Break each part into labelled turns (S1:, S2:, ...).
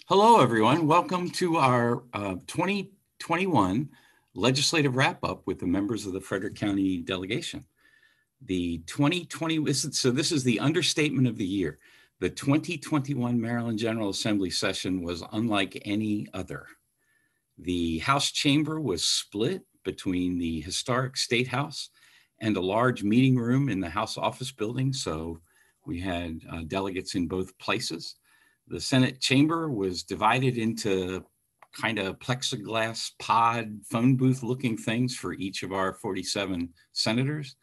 S1: Hello, everyone. Welcome to our 2021 legislative wrap-up with the members of the Frederick County Delegation. The 2020, so this is the understatement of the year. The 2021 Maryland General Assembly session was unlike any other. The House chamber was split between the historic State House and a large meeting room in the House office building, so we had delegates in both places. The Senate chamber was divided into kind of plexiglass pod phone booth looking things for each of our 47 senators.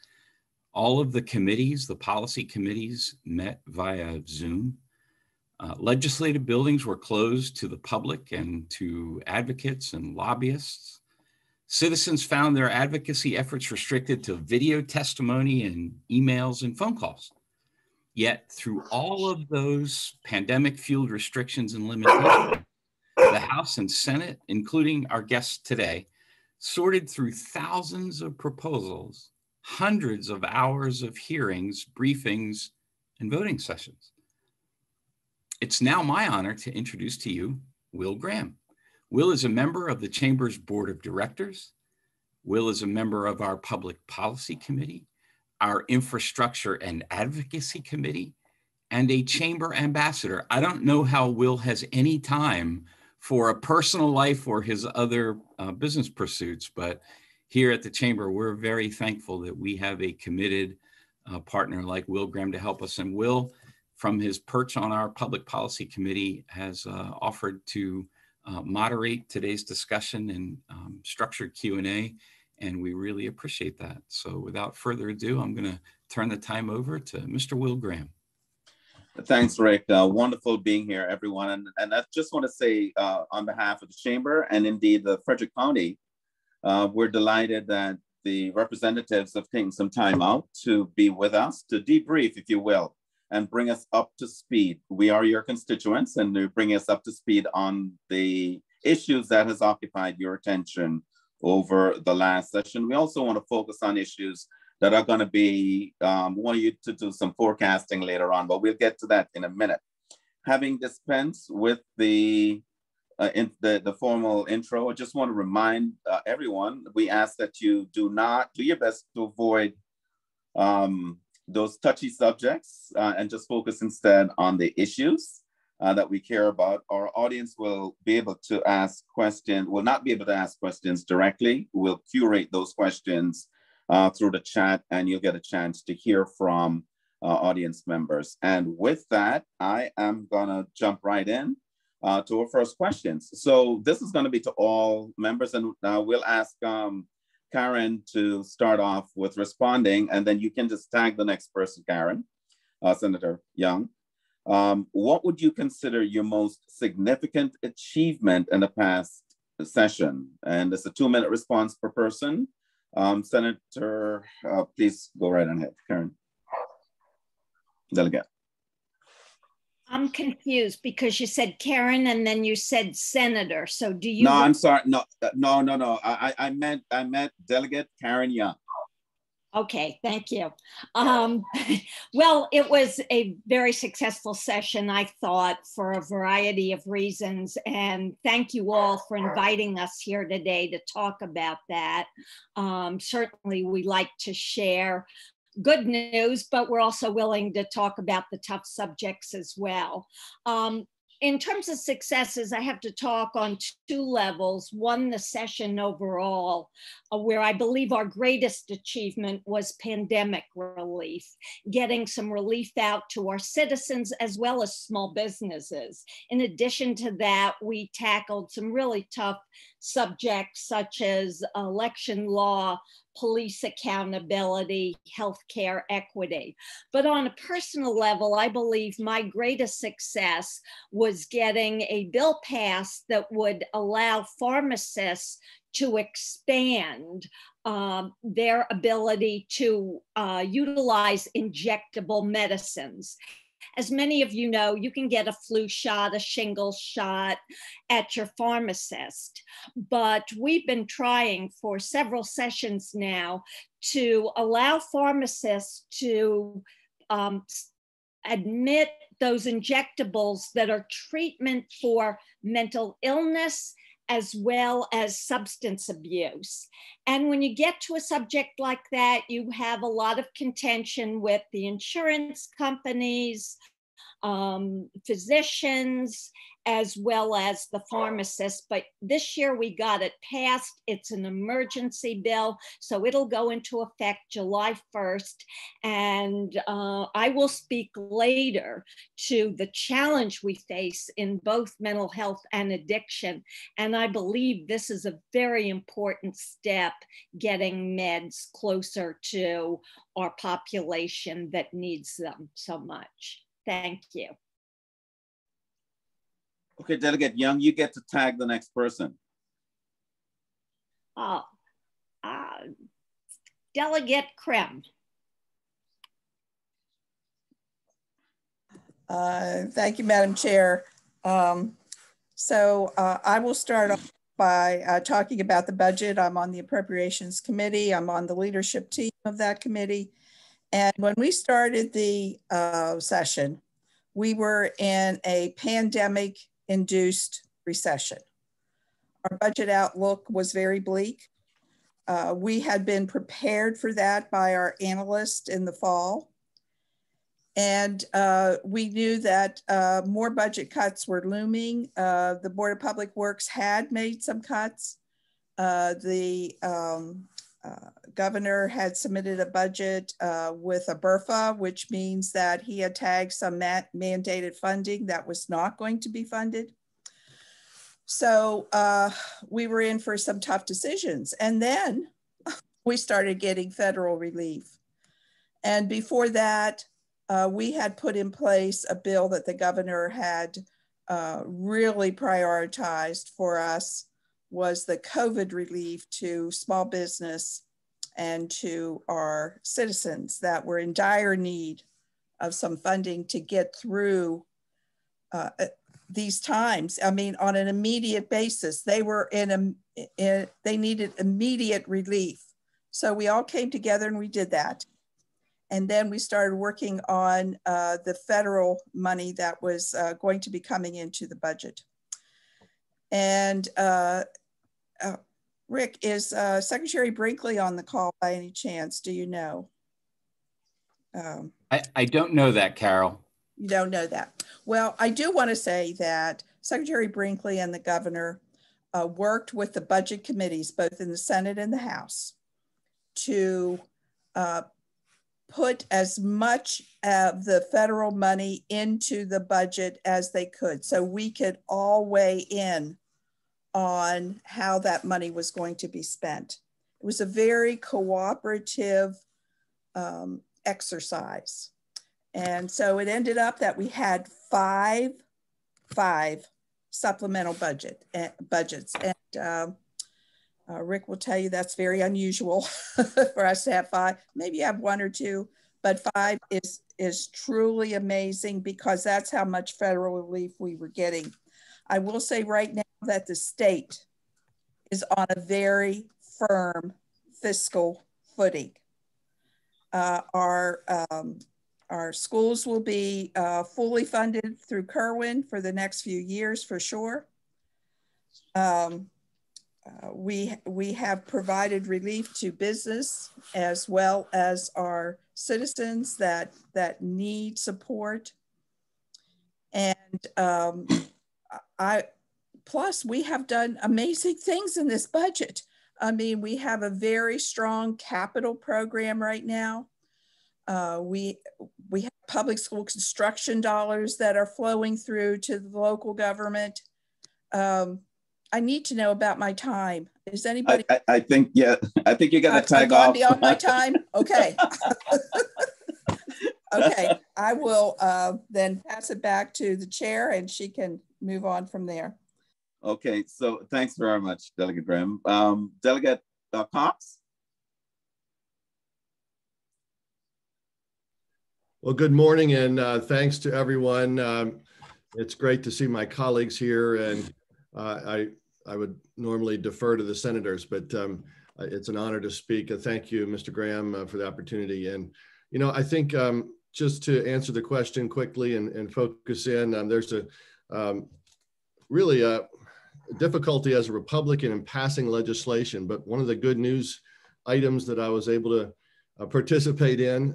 S1: All of the committees, the policy committees, met via Zoom. Legislative buildings were closed to the public and to advocates and lobbyists. Citizens found their advocacy efforts restricted to video testimony and emails and phone calls. Yet through all of those pandemic-fueled restrictions and limitations, the House and Senate, including our guests today, sorted through thousands of proposals, hundreds of hours of hearings, briefings, and voting sessions. It's now my honor to introduce to you Wil Graham. Wil is a member of the Chamber's Board of Directors. Wil is a member of our Public Policy Committee, our Infrastructure and Advocacy Committee, and a Chamber Ambassador. I don't know how Wil has any time for a personal life or his other business pursuits, but here at the Chamber, we're very thankful that we have a committed partner like Wil Graham to help us. And Wil, from his perch on our Public Policy Committee, has offered to moderate today's discussion and structured Q&A, and we really appreciate that. So without further ado, I'm going to turn the time over to Mr. Wil Graham.
S2: Thanks, Rick. Wonderful being here, everyone. And I just want to say on behalf of the Chamber and indeed the Frederick County, we're delighted that the representatives have taken some time out to be with us, to debrief, if you will, and bring us up to speed. We are your constituents, and they bring us up to speed on the issues that has occupied your attention over the last session. We also want to focus on issues that are going to be, want you to do some forecasting later on, but we'll get to that in a minute. Having dispensed with the formal intro, I just want to remind everyone, we ask that you do your best to avoid those touchy subjects and just focus instead on the issues that we care about. Our audience will be able to ask questions, will not be able to ask questions directly. We'll curate those questions through the chat, and you'll get a chance to hear from audience members. And with that, I am gonna jump right in to our first questions. So this is gonna be to all members, and we'll ask Karen to start off with responding, and then you can just tag the next person, Karen, Senator Young. What would you consider your most significant achievement in the past session? And it's a 2-minute response per person. Senator, please go right ahead, Karen. Delegate.
S3: I'm confused because you said Karen and then you said Senator. So do you?
S2: No, I'm sorry. No. I meant Delegate Karen Young.
S3: Okay, thank you. Well, it was a very successful session, I thought, for a variety of reasons. And thank you all for inviting us here today to talk about that. Certainly, we like to share good news, but we're also willing to talk about the tough subjects as well. In terms of successes, I have to talk on 2 levels. One, the session overall, where I believe our greatest achievement was pandemic relief, getting some relief out to our citizens as well as small businesses. In addition to that, we tackled some really tough subjects such as election law, police accountability, healthcare equity. But on a personal level, I believe my greatest success was getting a bill passed that would allow pharmacists to expand their ability to utilize injectable medicines. As many of you know, you can get a flu shot, a shingles shot at your pharmacist. But we've been trying for several sessions now to allow pharmacists to admit those injectables that are treatment for mental illness as well as substance abuse. And when you get to a subject like that, you have a lot of contention with the insurance companies, physicians, as well as the pharmacists. But this year we got it passed. It's an emergency bill, so it'll go into effect July 1st. And I will speak later to the challenge we face in both mental health and addiction. And I believe this is a very important step, getting meds closer to our population that needs them so much. Thank you.
S2: Okay, Delegate Young, you get to tag the next person.
S3: Delegate Krem.
S4: Thank you, Madam Chair. I will start off by talking about the budget. I'm on the Appropriations Committee. I'm on the leadership team of that committee. And when we started the session, we were in a pandemic-induced recession. Our budget outlook was very bleak. We had been prepared for that by our analyst in the fall. And we knew that more budget cuts were looming. The Board of Public Works had made some cuts. The governor had submitted a budget with a BRFA, which means that he had tagged some mandated funding that was not going to be funded. So we were in for some tough decisions. And then we started getting federal relief. And before that, we had put in place a bill that the governor had really prioritized for us, was the COVID relief to small business and to our citizens that were in dire need of some funding to get through these times. I mean, on an immediate basis, they were they needed immediate relief. So we all came together and we did that. And then we started working on the federal money that was going to be coming into the budget. And Rick, is Secretary Brinkley on the call by any chance? Do you know?
S1: I don't know that, Carol.
S4: You don't know that. Well, I do want to say that Secretary Brinkley and the governor worked with the budget committees, both in the Senate and the House, to put as much of the federal money into the budget as they could, so we could all weigh in on how that money was going to be spent. It was a very cooperative exercise. And so it ended up that we had five supplemental budgets. And Rick will tell you that's very unusual for us to have five. Maybe you have one or two, but five is truly amazing because that's how much federal relief we were getting. I will say right now that the state is on a very firm fiscal footing. Our schools will be fully funded through Kerwin for the next few years for sure. We have provided relief to business as well as our citizens that need support. And plus we have done amazing things in this budget. I mean, we have a very strong capital program right now. We have public school construction dollars that are flowing through to the local government. I need to know about my time. Is anybody?
S2: I think, yeah, I think you're gonna tag off.
S4: Beyond my time? Okay. Okay, I will then pass it back to the chair and she can move on from there.
S2: Okay, so thanks very much, Delegate Graham. Delegate Cox?
S5: Well, good morning and thanks to everyone. It's great to see my colleagues here, and I would normally defer to the senators, but it's an honor to speak. Thank you, Mr. Graham, for the opportunity. And, you know, I think just to answer the question quickly and focus in, there's a really a difficulty as a Republican in passing legislation, but one of the good news items that I was able to participate in,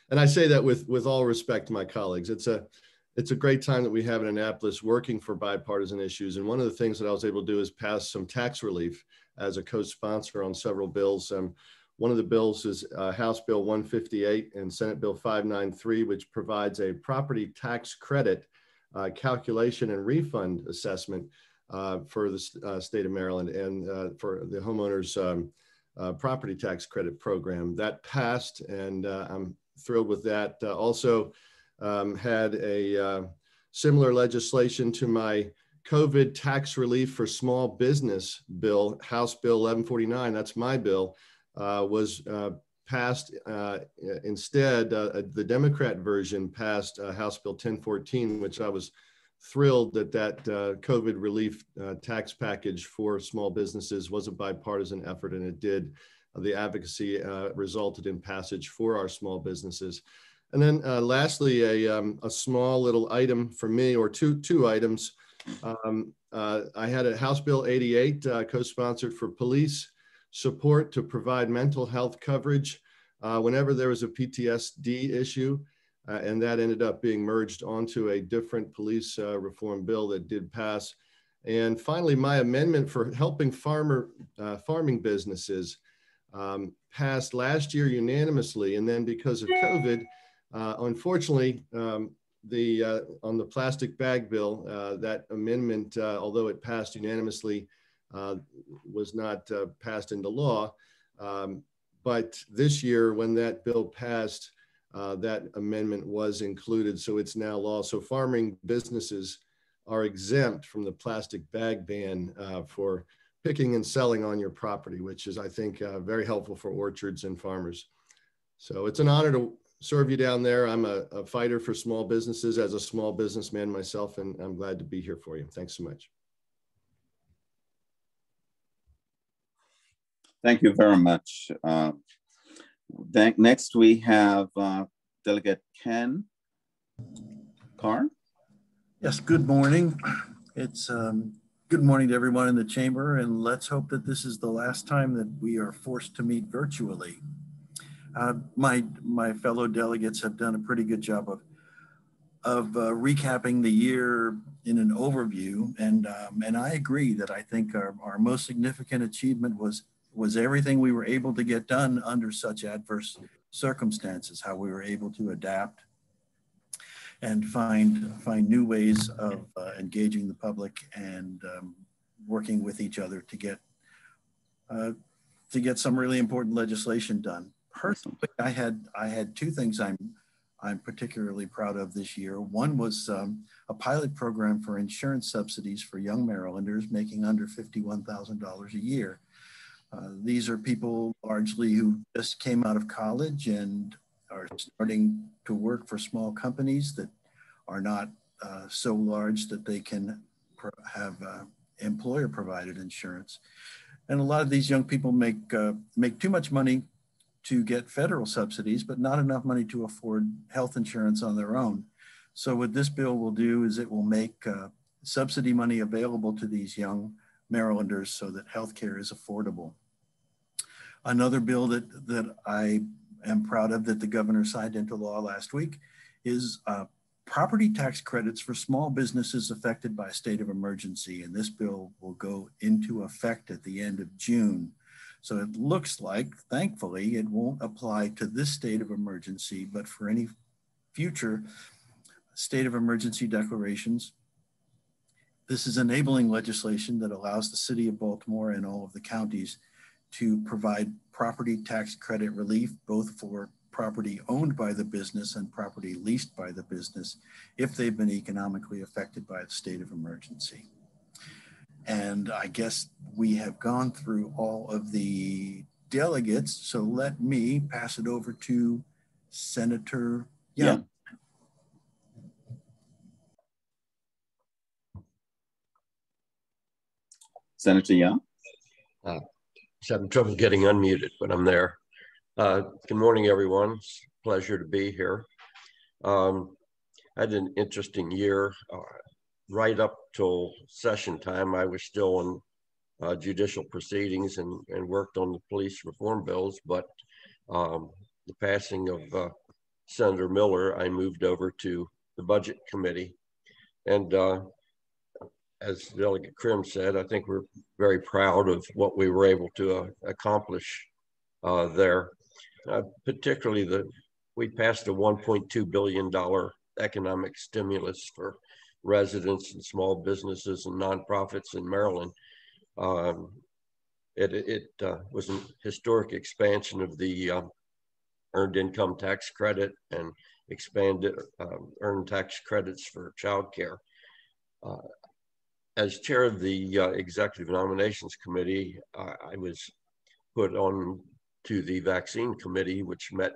S5: and I say that with all respect to my colleagues, it's a great time that we have in Annapolis working for bipartisan issues. And one of the things that I was able to do is pass some tax relief as a co-sponsor on several bills. One of the bills is House Bill 158 and Senate Bill 593, which provides a property tax credit calculation and refund assessment for the state of Maryland and for the homeowners property tax credit program. That passed, and I'm thrilled with that. Also had a similar legislation to my COVID tax relief for small business bill, House Bill 1149, that's my bill, was passed. Instead, the Democrat version passed House Bill 1014, which I was thrilled that COVID relief tax package for small businesses was a bipartisan effort, and it did. The advocacy resulted in passage for our small businesses. And then lastly, a small little item for me, or two items. I had a House Bill 88 co-sponsored for police support to provide mental health coverage whenever there was a PTSD issue. And that ended up being merged onto a different police reform bill that did pass. And finally, my amendment for helping farming businesses passed last year unanimously. And then because of COVID, unfortunately, on the plastic bag bill, that amendment, although it passed unanimously, was not passed into law. But this year, when that bill passed, that amendment was included, so it's now law. So farming businesses are exempt from the plastic bag ban for picking and selling on your property, which is, I think, very helpful for orchards and farmers. So it's an honor to serve you down there. I'm a fighter for small businesses as a small businessman myself, and I'm glad to be here for you. Thanks so much.
S2: Thank you very much. Next, we have Delegate Ken Karn.
S6: Yes, good morning. It's good morning to everyone in the chamber, and let's hope that this is the last time that we are forced to meet virtually. My fellow delegates have done a pretty good job of recapping the year in an overview, and I agree that I think our most significant achievement was everything we were able to get done under such adverse circumstances, how we were able to adapt and find new ways of engaging the public and working with each other to get some really important legislation done. Personally, I had two things I'm particularly proud of this year. One was a pilot program for insurance subsidies for young Marylanders making under $51,000 a year. These are people largely who just came out of college and are starting to work for small companies that are not so large that they can have employer provided insurance. And a lot of these young people make too much money to get federal subsidies, but not enough money to afford health insurance on their own. So what this bill will do is it will make subsidy money available to these young Marylanders so that healthcare is affordable. Another bill that I am proud of that the governor signed into law last week is property tax credits for small businesses affected by a state of emergency. And this bill will go into effect at the end of June. So it looks like, thankfully, it won't apply to this state of emergency, but for any future state of emergency declarations. This is enabling legislation that allows the city of Baltimore and all of the counties to provide property tax credit relief, both for property owned by the business and property leased by the business, if they've been economically affected by the state of emergency. And I guess we have gone through all of the delegates, so let me pass it over to Senator Young.
S2: Senator Young.
S7: Just having trouble getting unmuted, but I'm there. Good morning, everyone. It's a pleasure to be here. I had an interesting year. Right up till session time, I was still in judicial proceedings and worked on the police reform bills. But the passing of Senator Miller, I moved over to the Budget Committee. And as Delegate Krim said, I think we're very proud of what we were able to accomplish there. Particularly we passed a $1.2 billion economic stimulus for residents and small businesses and nonprofits in Maryland. It was a historic expansion of the earned income tax credit and expanded earned tax credits for childcare. As chair of the Executive Nominations Committee, I was put on to the Vaccine Committee, which met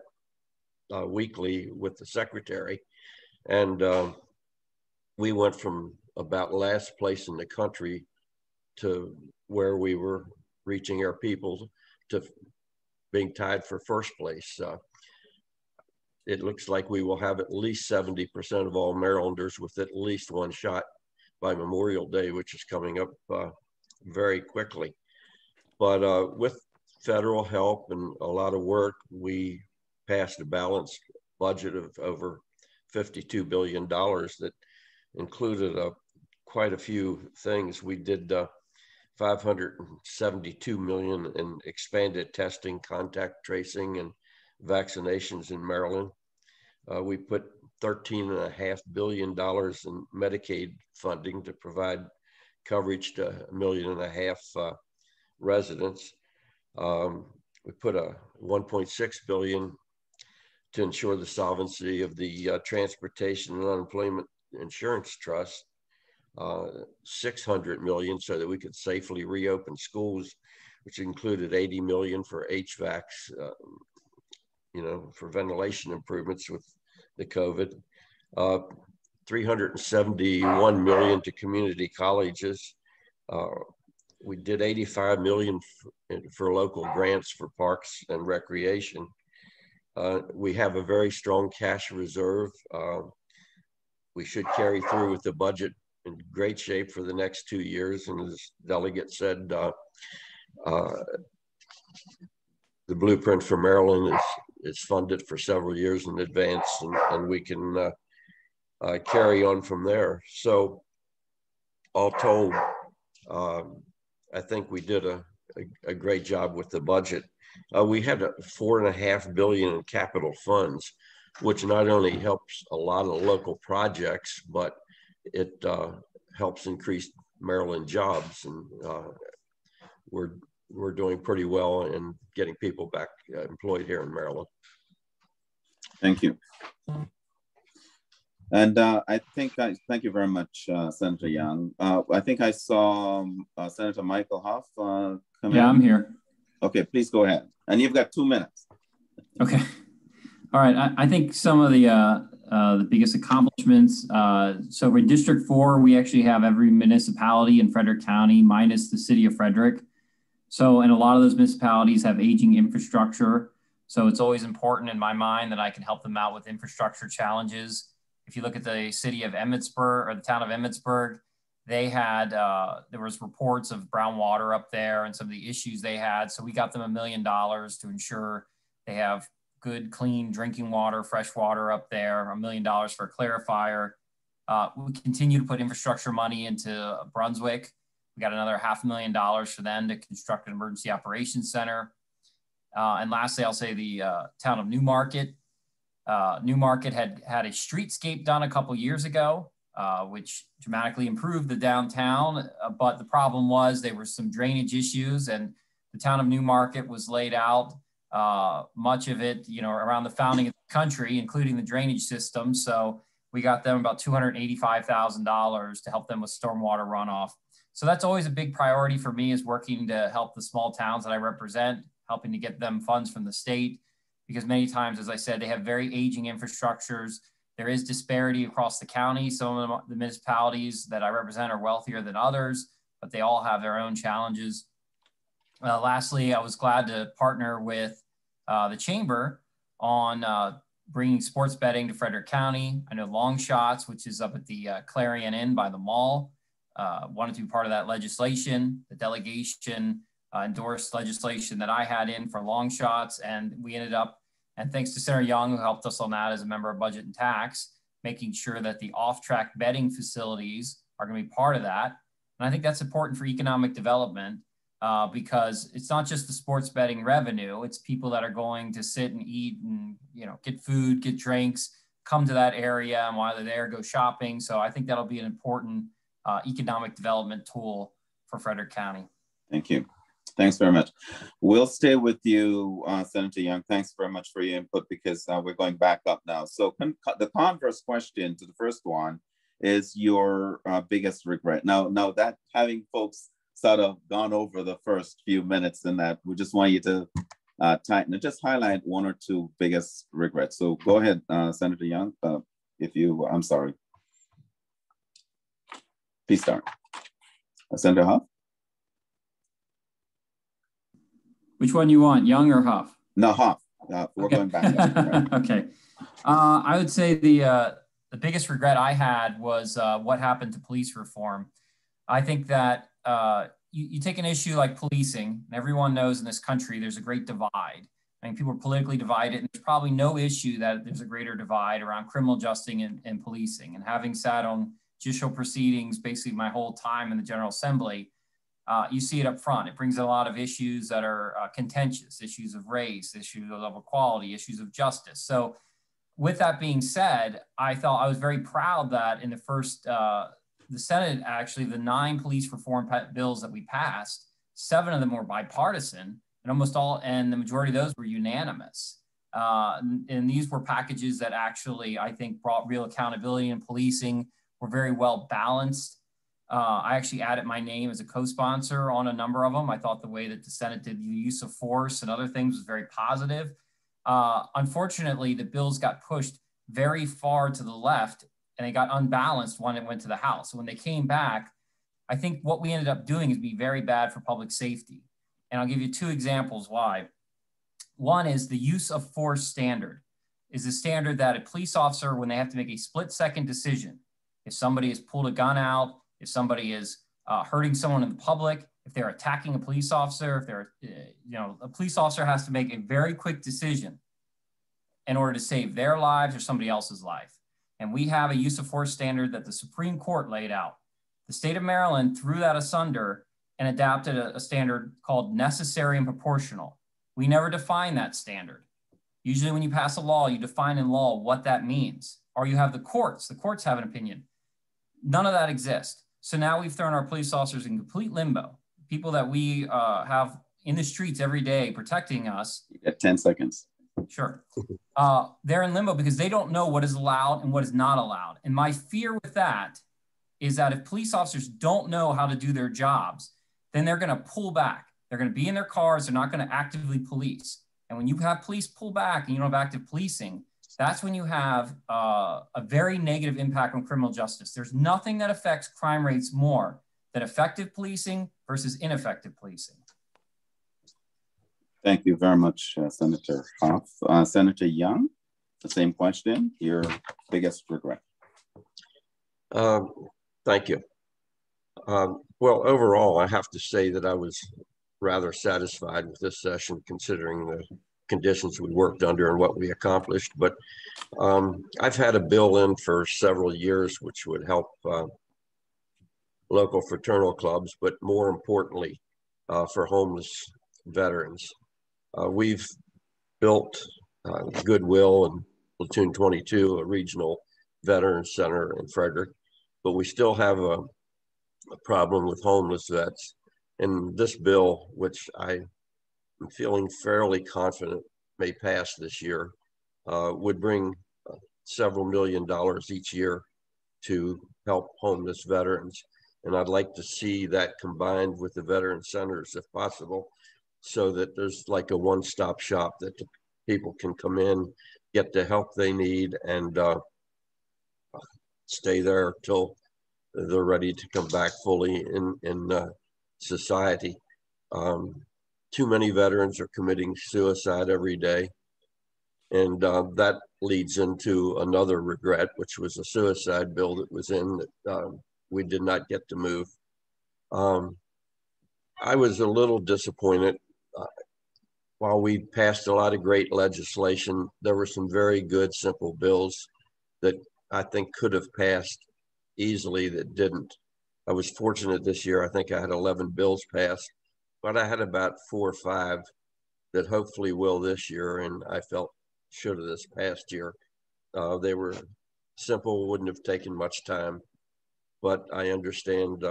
S7: weekly with the secretary. And we went from about last place in the country to where we were reaching our people to being tied for first place. It looks like we will have at least 70% of all Marylanders with at least one shot by Memorial Day, which is coming up very quickly. But with federal help and a lot of work, we passed a balanced budget of over $52 billion that included quite a few things. We did $572 million in expanded testing, contact tracing, and vaccinations in Maryland. We put $13.5 billion in Medicaid funding to provide coverage to 1.5 million residents. We put a $1.6 billion to ensure the solvency of the Transportation and Unemployment Insurance Trust, $600 million so that we could safely reopen schools, which included $80 million for HVACs, for ventilation improvements with the COVID, $371 million to community colleges. We did $85 million for local grants for parks and recreation. We have a very strong cash reserve. We should carry through with the budget in great shape for the next 2 years. And as Delegate said, the blueprint for Maryland is funded for several years in advance, and we can carry on from there. So all told, I think we did a great job with the budget. We had $4.5 billion in capital funds, which not only helps a lot of local projects, but it helps increase Maryland jobs. And we're doing pretty well in getting people back employed here in Maryland.
S2: Thank you. And thank you very much, Senator Young. I think I saw Senator Michael Huff come in.
S8: Yeah, I'm here.
S2: Okay, please go ahead. And you've got 2 minutes.
S8: Okay. All right. I think some of the biggest accomplishments. So for District 4, we actually have every municipality in Frederick County minus the city of Frederick. So, and a lot of those municipalities have aging infrastructure. So it's always important in my mind that I can help them out with infrastructure challenges. If you look at the city of Emmitsburg or the town of Emmitsburg, they had, there was reports of brown water up there and some of the issues they had. So we got them $1 million to ensure they have good, clean drinking water, fresh water up there, $1 million for a clarifier. We continue to put infrastructure money into Brunswick. We got another $500,000 for them to construct an emergency operations center. And lastly, I'll say the town of Newmarket. Newmarket had a streetscape done a couple years ago, which dramatically improved the downtown. But the problem was there were some drainage issues, and the town of Newmarket was laid out, much of it, around the founding of the country, including the drainage system. So we got them about $285,000 to help them with stormwater runoff. So that's always a big priority for me, is working to help the small towns that I represent, helping to get them funds from the state, because many times, as I said, they have very aging infrastructures. There is disparity across the county. Some of the municipalities that I represent are wealthier than others, but they all have their own challenges. Lastly, I was glad to partner with the Chamber on bringing sports betting to Frederick County. I know Long Shots, which is up at the Clarion Inn by the mall, wanted to be part of that legislation. The delegation endorsed legislation that I had in for Long Shots, and we ended up, and thanks to Senator Young, who helped us on that as a member of Budget and Tax, making sure that the off-track betting facilities are going to be part of that. And I think that's important for economic development because it's not just the sports betting revenue, it's people that are going to sit and eat and, you know, get food, get drinks, come to that area, and while they're there, go shopping. So I think that'll be an important economic development tool for Frederick County.
S2: Thank you. Thanks very much. We'll stay with you, Senator Young. Thanks very much for your input because we're going back up now. So the converse question to the first one is your biggest regret. Now that having folks sort of gone over the first few minutes in that, we just want you to tighten it, just highlight one or two biggest regrets. So go ahead, Senator Young, I'm sorry. Please start. Senator Huff?
S8: Which one you want, Young or Huff?
S2: No, Huff. We're
S8: okay.
S2: Going back up. Right?
S8: Okay. I would say the biggest regret I had was what happened to police reform. I think that you take an issue like policing, and everyone knows in this country there's a great divide. I mean, people are politically divided, and there's probably no issue that there's a greater divide around criminal justice and policing. And having sat on judicial proceedings basically my whole time in the General Assembly, you see it up front. It brings in a lot of issues that are contentious, issues of race, issues of equality, issues of justice. So with that being said, I was very proud that in the first, the Senate, actually, the 9 police reform bills that we passed, 7 of them were bipartisan, and the majority of those were unanimous. And these were packages that actually, I think, brought real accountability in policing, were very well balanced. I actually added my name as a co-sponsor on a number of them. I thought the way that the Senate did the use of force and other things was very positive. Unfortunately, the bills got pushed very far to the left and they got unbalanced when it went to the House. So when they came back, I think what we ended up doing is be very bad for public safety. And I'll give you 2 examples why. One is the use of force standard is a standard that a police officer, when they have to make a split-second decision, if somebody has pulled a gun out, if somebody is hurting someone in the public, if they're attacking a police officer, if they're, a police officer has to make a very quick decision in order to save their lives or somebody else's life. And we have a use of force standard that the Supreme Court laid out. The state of Maryland threw that asunder and adopted a standard called necessary and proportional. We never define that standard. Usually when you pass a law, you define in law what that means, or you have the courts have an opinion. None of that exists. So now we've thrown our police officers in complete limbo. People that we have in the streets every day protecting us.
S2: You get 10 seconds.
S8: Sure. They're in limbo because they don't know what is allowed and what is not allowed. And my fear with that is that if police officers don't know how to do their jobs, then they're going to pull back. They're going to be in their cars. They're not going to actively police. And when you have police pull back and you don't have active policing, that's when you have a very negative impact on criminal justice. There's nothing that affects crime rates more than effective policing versus ineffective policing.
S2: Thank you very much, Senator Huff. Senator Young, the same question, your biggest regret.
S7: Thank you. Well, overall, I have to say that I was rather satisfied with this session, considering the conditions we worked under and what we accomplished. But I've had a bill in for several years, which would help local fraternal clubs, but more importantly, for homeless veterans. We've built Goodwill and Platoon 22, a regional veterans center in Frederick, but we still have a problem with homeless vets. And this bill, which I'm feeling fairly confident may pass this year, would bring several $1 million each year to help homeless veterans. And I'd like to see that combined with the veteran centers if possible, so that there's like a one-stop shop that the people can come in, get the help they need, and stay there till they're ready to come back fully in society. Too many veterans are committing suicide every day, and that leads into another regret, which was a suicide bill that was in that we did not get to move. I was a little disappointed. While we passed a lot of great legislation, there were some very good, simple bills that I think could have passed easily that didn't. I was fortunate this year. I think I had 11 bills passed, but I had about 4 or 5 that hopefully will this year, and I felt should have this past year. They were simple, wouldn't have taken much time, but I understand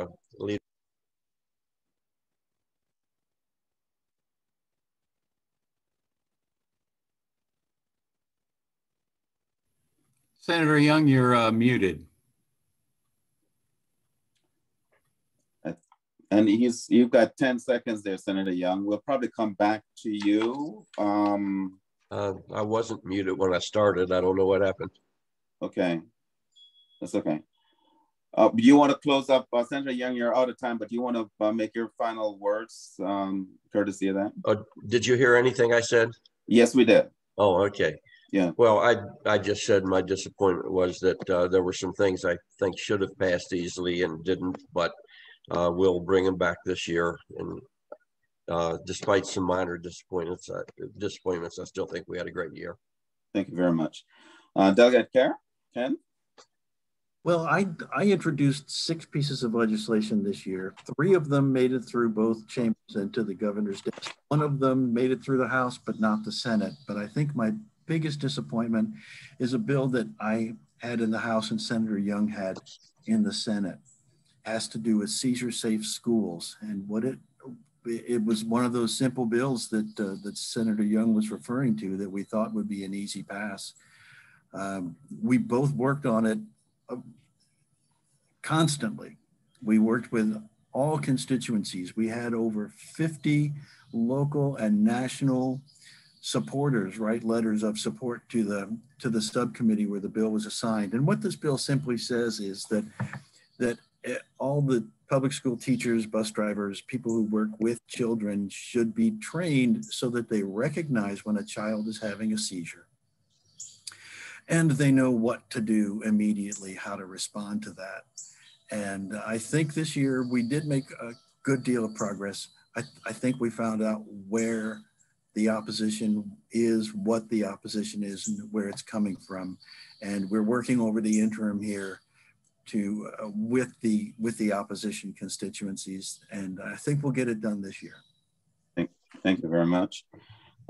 S1: Senator Young, you're muted.
S2: And you've got 10 seconds there, Senator Young. We'll probably come back to you.
S7: I wasn't muted when I started. I don't know what happened.
S2: Okay, that's okay. You want to close up, Senator Young, you're out of time, but you want to make your final words, courtesy of that?
S7: Did you hear anything I said?
S2: Yes, we did.
S7: Oh, okay.
S2: Yeah.
S7: Well, I just said my disappointment was that there were some things I think should have passed easily and didn't, but we'll bring them back this year. And despite some minor disappointments, I still think we had a great year.
S2: Thank you very much. Delegate Ken?
S6: Well, I introduced 6 pieces of legislation this year. 3 of them made it through both chambers and to the governor's desk. 1 of them made it through the House, but not the Senate. But I think my biggest disappointment is a bill that I had in the House and Senator Young had in the Senate. It has to do with seizure-safe schools. And what it was one of those simple bills that that Senator Young was referring to that we thought would be an easy pass. We both worked on it constantly. We worked with all constituencies. We had over 50 local and national supporters write letters of support to the subcommittee where the bill was assigned. And what this bill simply says is that all the public school teachers, bus drivers, people who work with children should be trained so that they recognize when a child is having a seizure. And they know what to do immediately, how to respond to that. And I think this year we did make a good deal of progress. I think we found out where the opposition is, what the opposition is, and where it's coming from. And we're working over the interim here to with the opposition constituencies. And I think we'll get it done this year.
S2: Thank you very much.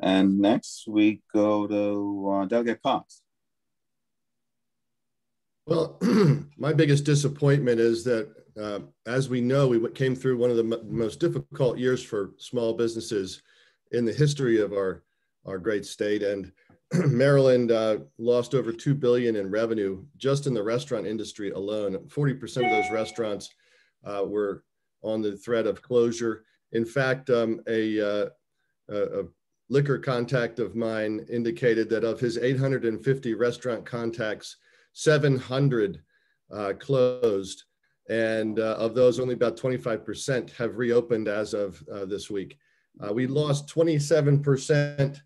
S2: And next we go to Delegate Cox.
S5: Well, my biggest disappointment is that, as we know, we came through one of the most difficult years for small businesses in the history of our great state. And Maryland lost over $2 billion in revenue just in the restaurant industry alone. 40% of those restaurants were on the threat of closure. In fact, a liquor contact of mine indicated that of his 850 restaurant contacts, 700 closed, and of those, only about 25% have reopened as of this week. We lost 27%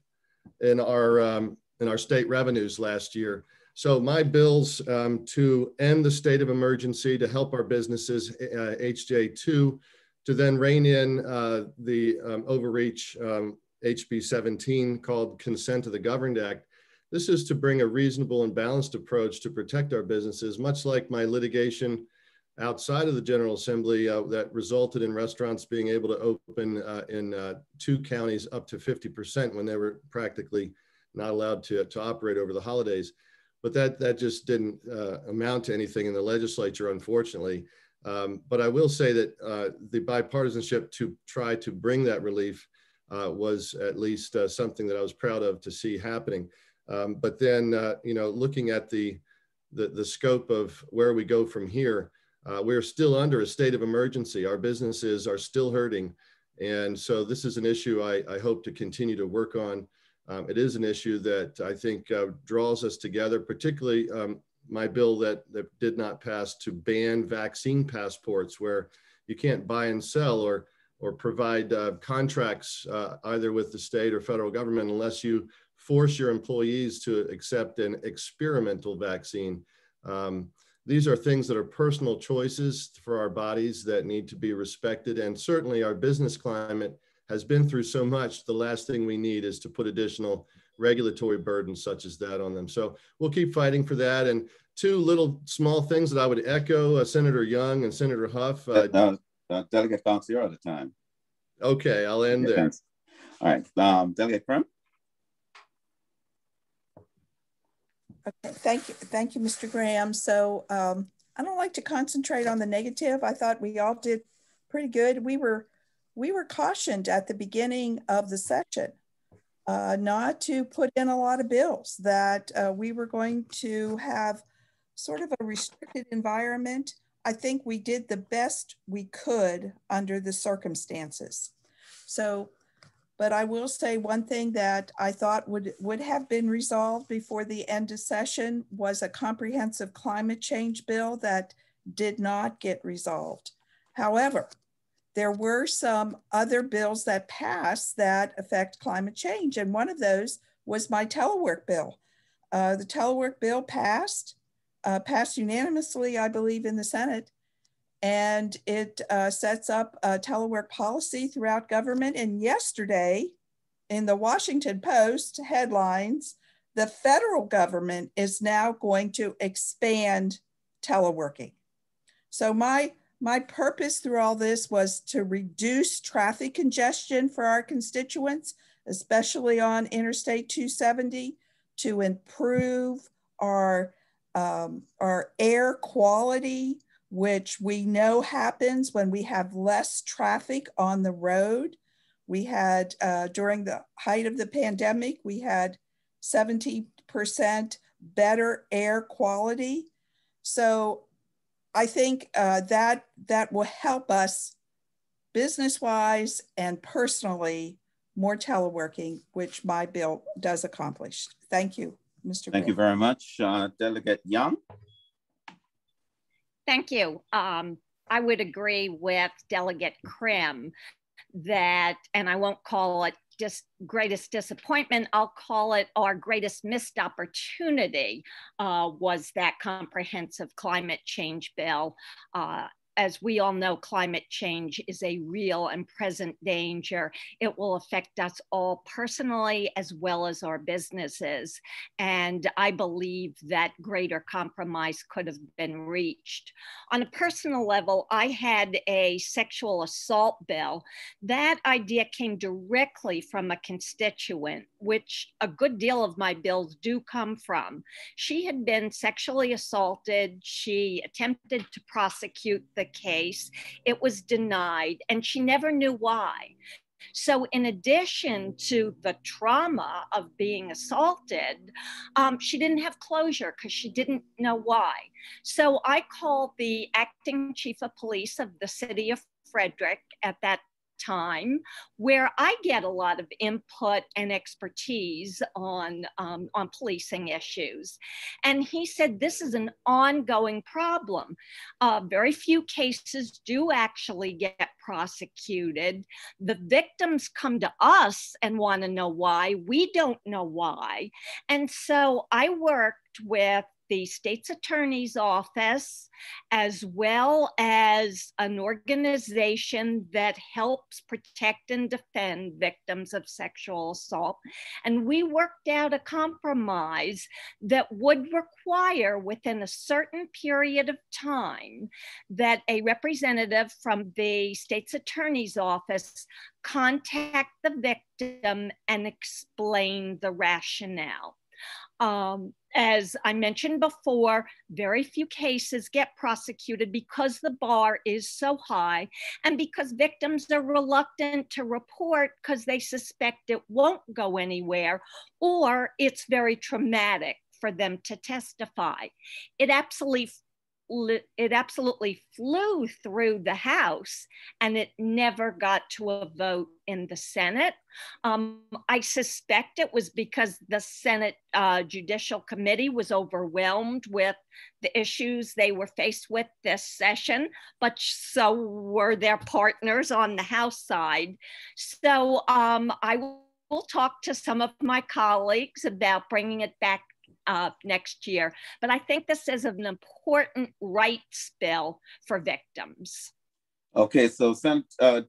S5: in our state revenues last year. So my bills to end the state of emergency, to help our businesses, HJ2, to then rein in the overreach HB 17 called Consent to the Governed Act. This is to bring a reasonable and balanced approach to protect our businesses, much like my litigation outside of the General Assembly that resulted in restaurants being able to open in 2 counties up to 50% when they were practically not allowed to operate over the holidays. But that just didn't amount to anything in the legislature, unfortunately. But I will say that the bipartisanship to try to bring that relief was at least something that I was proud of to see happening. But then, looking at the scope of where we go from here, we're still under a state of emergency. Our businesses are still hurting. And so this is an issue I hope to continue to work on. It is an issue that I think draws us together, particularly my bill that did not pass to ban vaccine passports, where you can't buy and sell or provide contracts either with the state or federal government unless you force your employees to accept an experimental vaccine. These are things that are personal choices for our bodies that need to be respected. And certainly our business climate has been through so much. The last thing we need is to put additional regulatory burdens such as that on them. So we'll keep fighting for that. And two little small things that I would echo, Senator Young and Senator Huff.
S2: Delegate Fox, you're out of time.
S5: Okay, I'll end there.
S2: Thanks. All right, Delegate Karn.
S4: Okay, thank you, Mr. Graham. So I don't like to concentrate on the negative. I thought we all did pretty good. We were cautioned at the beginning of the session not to put in a lot of bills, that we were going to have sort of a restricted environment. I think we did the best we could under the circumstances. So, but I will say one thing that I thought would have been resolved before the end of session was a comprehensive climate change bill that did not get resolved. However, there were some other bills that passed that affect climate change. And one of those was my Telework Bill. The Telework Bill passed unanimously, I believe, in the Senate. And it sets up a telework policy throughout government. And yesterday, in the Washington Post headlines, the federal government is now going to expand teleworking. So my purpose through all this was to reduce traffic congestion for our constituents, especially on Interstate 270, to improve our air quality, which we know happens when we have less traffic on the road. We had, during the height of the pandemic, we had 70% better air quality. So I think that will help us business-wise and personally, more teleworking, which my bill does accomplish. Thank you, Mr.
S2: Thank you very much. Delegate Young.
S3: Thank you. I would agree with Delegate Krim that, and I won't call it just greatest disappointment, I'll call it our greatest missed opportunity was that comprehensive climate change bill. As we all know, climate change is a real and present danger. It will affect us all personally as well as our businesses. And I believe that greater compromise could have been reached. On a personal level, I had a sexual assault bill. That idea came directly from a constituent, which a good deal of my bills do come from. She had been sexually assaulted. She attempted to prosecute the case. It was denied, and she never knew why. So in addition to the trauma of being assaulted, she didn't have closure because she didn't know why. So I called the acting chief of police of the city of Frederick at that time, where I get a lot of input and expertise on policing issues. And he said, this is an ongoing problem. Very few cases do actually get prosecuted. The victims come to us and want to know why. We don't know why. And so I worked with the state's attorney's office, as well as an organization that helps protect and defend victims of sexual assault. And we worked out a compromise that would require within a certain period of time that a representative from the state's attorney's office contact the victim and explain the rationale. As I mentioned before, very few cases get prosecuted because the bar is so high and because victims are reluctant to report because they suspect it won't go anywhere or it's very traumatic for them to testify. It absolutely flew through the House and it never got to a vote in the Senate. I suspect it was because the Senate Judicial Committee was overwhelmed with the issues they were faced with this session, but so were their partners on the House side. So I talk to some of my colleagues about bringing it back next year. But I think this is an important rights bill for victims.
S2: Okay, so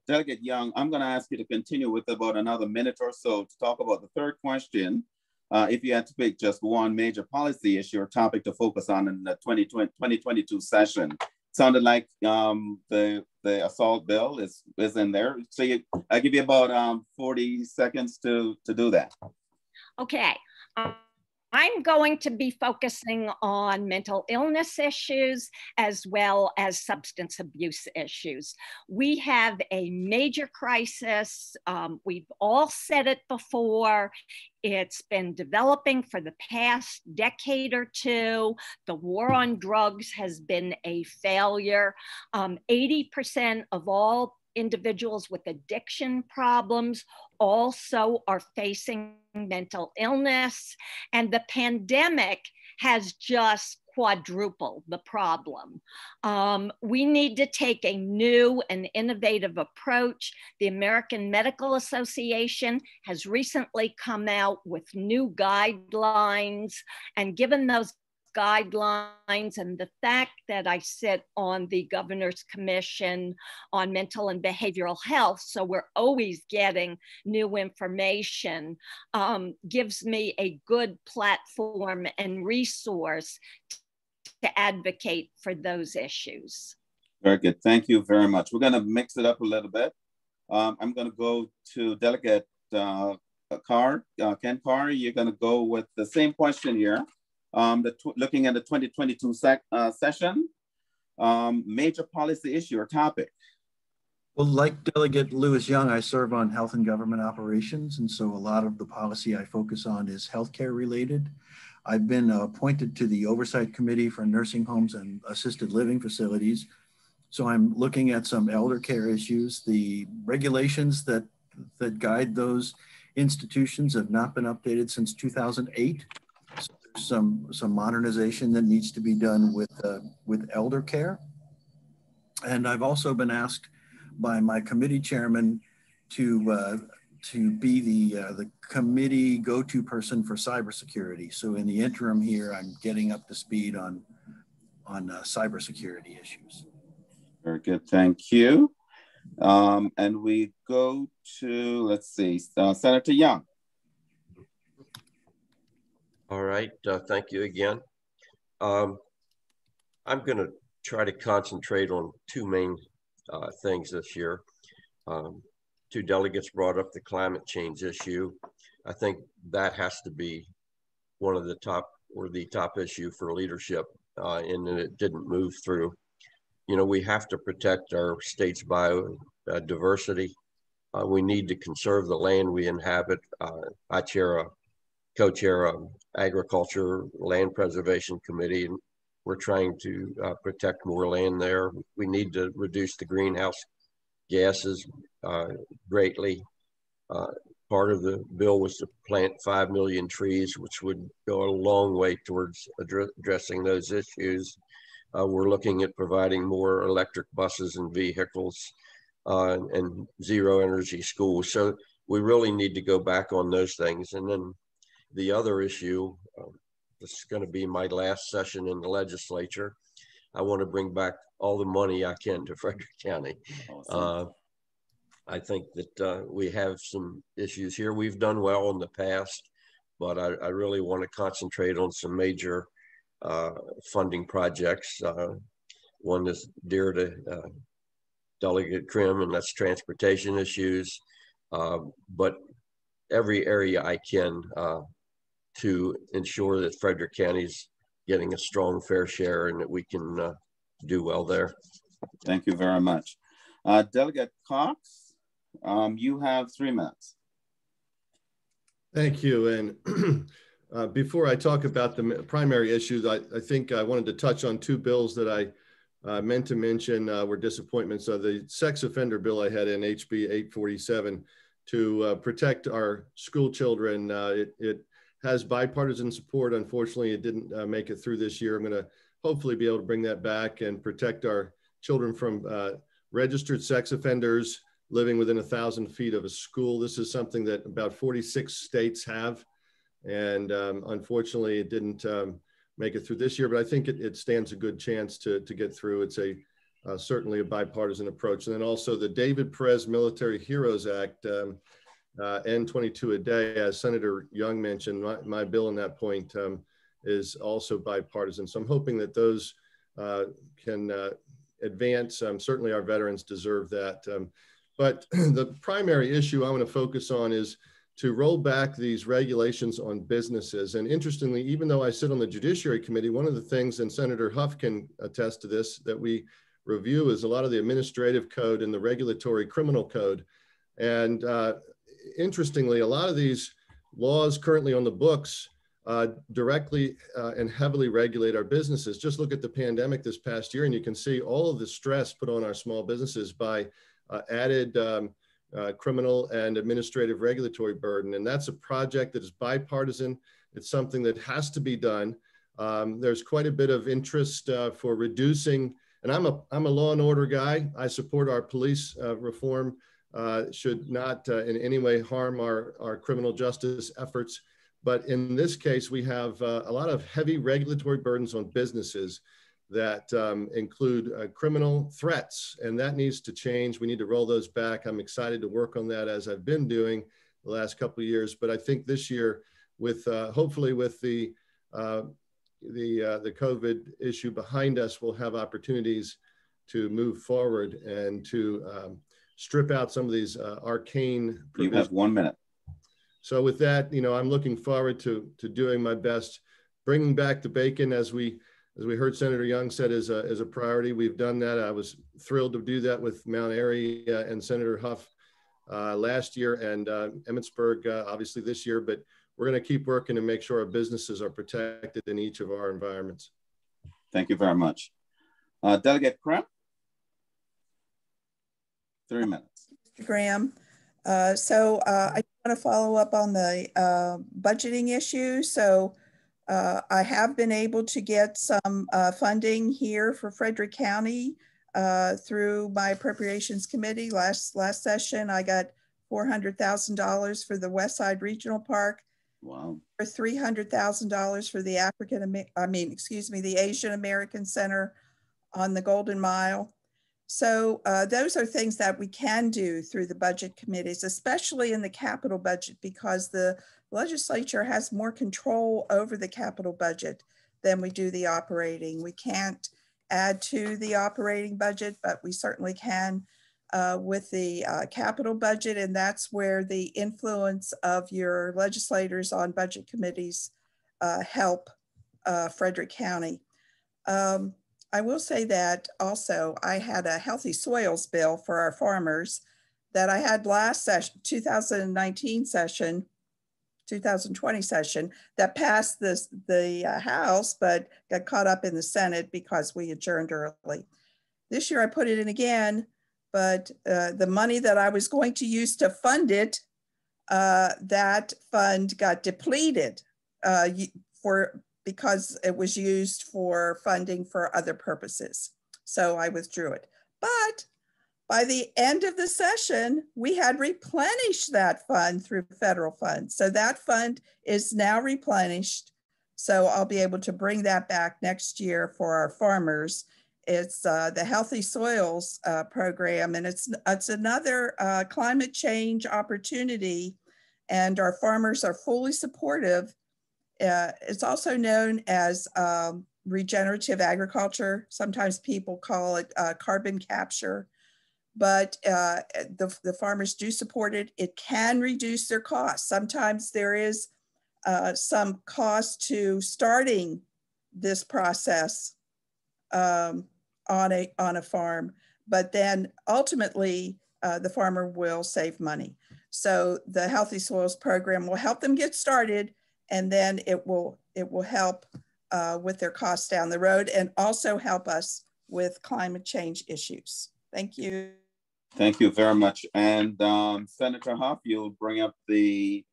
S2: Delegate Young, I'm going to ask you to continue with about another minute or so to talk about the third question. If you had to pick just one major policy issue or topic to focus on in the 2022 session, sounded like the assault bill is in there. So I give you about 40 seconds to do that.
S3: Okay. I'm going to be focusing on mental illness issues as well as substance abuse issues. We have a major crisis. We've all said it before. It's been developing for the past decade or two. The war on drugs has been a failure. 80% of all individuals with addiction problems also are facing mental illness, and the pandemic has just quadrupled the problem. We need to take a new and innovative approach. The American Medical Association has recently come out with new guidelines, and given those guidelines and the fact that I sit on the Governor's Commission on Mental and Behavioral Health, so we're always getting new information, gives me a good platform and resource to advocate for those issues.
S2: Very good. Thank you very much. We're going to mix it up a little bit. I'm going to go to Delegate Ken Karn. You're going to go with the same question here. Looking at the 2022 session, major policy issue or topic.
S6: Well, like Delegate Lewis Young, I serve on health and government operations. And so a lot of the policy I focus on is healthcare related. I've been appointed to the Oversight Committee for Nursing Homes and Assisted Living Facilities. So I'm looking at some elder care issues. The regulations that guide those institutions have not been updated since 2008. So there's some modernization that needs to be done with elder care. And I've also been asked by my committee chairman to be the committee go-to person for cybersecurity. So in the interim here, I'm getting up to speed on cybersecurity issues.
S2: Very good, thank you. And we go to, let's see, Senator Young.
S7: All right, thank you again. I'm going to try to concentrate on two main things this year. Two delegates brought up the climate change issue. I think that has to be one of the top, or the top issue for leadership, and it didn't move through. You know, we have to protect our state's biodiversity. We need to conserve the land we inhabit. I co-chair a agriculture land preservation committee, and we're trying to protect more land there. We need to reduce the greenhouse gases greatly. Part of the bill was to plant 5 million trees, which would go a long way towards addressing those issues. We're looking at providing more electric buses and vehicles and zero energy schools. So we really need to go back on those things. And then the other issue, this is going to be my last session in the legislature. I want to bring back all the money I can to Frederick County. Awesome. I think that we have some issues here. We've done well in the past, but I really want to concentrate on some major funding projects. One is dear to Delegate Krim, and that's transportation issues. But every area I can to ensure that Frederick County's getting a strong fair share and that we can do well there.
S2: Thank you very much. Delegate Cox, you have 3 minutes.
S5: Thank you. And before I talk about the primary issues, I think I wanted to touch on 2 bills that I meant to mention were disappointments. The sex offender bill I had in HB 847 to protect our school children. It has bipartisan support. Unfortunately, it didn't make it through this year. I'm going to hopefully be able to bring that back and protect our children from registered sex offenders, living within 1,000 feet of a school. This is something that about 46 states have. And unfortunately, it didn't make it through this year, but I think it stands a good chance to get through. It's certainly a bipartisan approach. And then also the David Perez Military Heroes Act, N22 a day, as Senator Young mentioned, my bill on that point is also bipartisan. So I'm hoping that those can advance. Certainly our veterans deserve that. But the primary issue I want to focus on is to roll back these regulations on businesses. And interestingly, even though I sit on the Judiciary Committee, one of the things, and Senator Huff can attest to this, that we review is a lot of the administrative code and the regulatory criminal code. And interestingly, a lot of these laws currently on the books directly and heavily regulate our businesses. Just look at the pandemic this past year, and you can see all of the stress put on our small businesses by added criminal and administrative regulatory burden. And that's a project that is bipartisan. It's something that has to be done. There's quite a bit of interest for reducing, and I'm a law and order guy. I support our police reform. Should not in any way harm our criminal justice efforts. But in this case, we have a lot of heavy regulatory burdens on businesses that include criminal threats, and that needs to change. We need to roll those back. I'm excited to work on that, as I've been doing the last couple of years. But I think this year, with hopefully with the COVID issue behind us, we'll have opportunities to move forward and to strip out some of these arcane provisions.
S2: You have 1 minute.
S5: So with that, I'm looking forward to doing my best, bringing back the bacon, as we heard Senator Young said, is a priority. We've done that. I was thrilled to do that with Mount Airy and Senator Huff last year, and Emmitsburg obviously this year. But we're going to keep working to make sure our businesses are protected in each of our environments.
S2: Thank you very much. Delegate Karn, 3 minutes.
S4: Mr. Graham. I want to follow up on the budgeting issue. So I have been able to get some funding here for Frederick County through my appropriations committee. Last session, I got $400,000 for the West Side Regional Park.
S2: Wow.
S4: For $300,000 for the the Asian American Center on the Golden Mile. So those are things that we can do through the budget committees, especially in the capital budget, because the legislature has more control over the capital budget than we do the operating. We can't add to the operating budget, but we certainly can with the capital budget. And that's where the influence of your legislators on budget committees help Frederick County. I will say that also I had a healthy soils bill for our farmers that I had last session, 2020 session, that passed the House, but got caught up in the Senate because we adjourned early. This year I put it in again, but the money that I was going to use to fund it, that fund got depleted because it was used for funding for other purposes. So I withdrew it. But by the end of the session, we had replenished that fund through federal funds. So that fund is now replenished. So I'll be able to bring that back next year for our farmers. It's the Healthy Soils program, and it's another climate change opportunity, and our farmers are fully supportive. It's also known as regenerative agriculture. Sometimes people call it carbon capture, but the farmers do support it. It can reduce their costs. Sometimes there is some cost to starting this process on a farm, but then ultimately the farmer will save money. So the Healthy Soils program will help them get started, and then it will help with their costs down the road, and also help us with climate change issues. Thank you.
S2: Thank you very much. And Senator Huff, you'll bring up the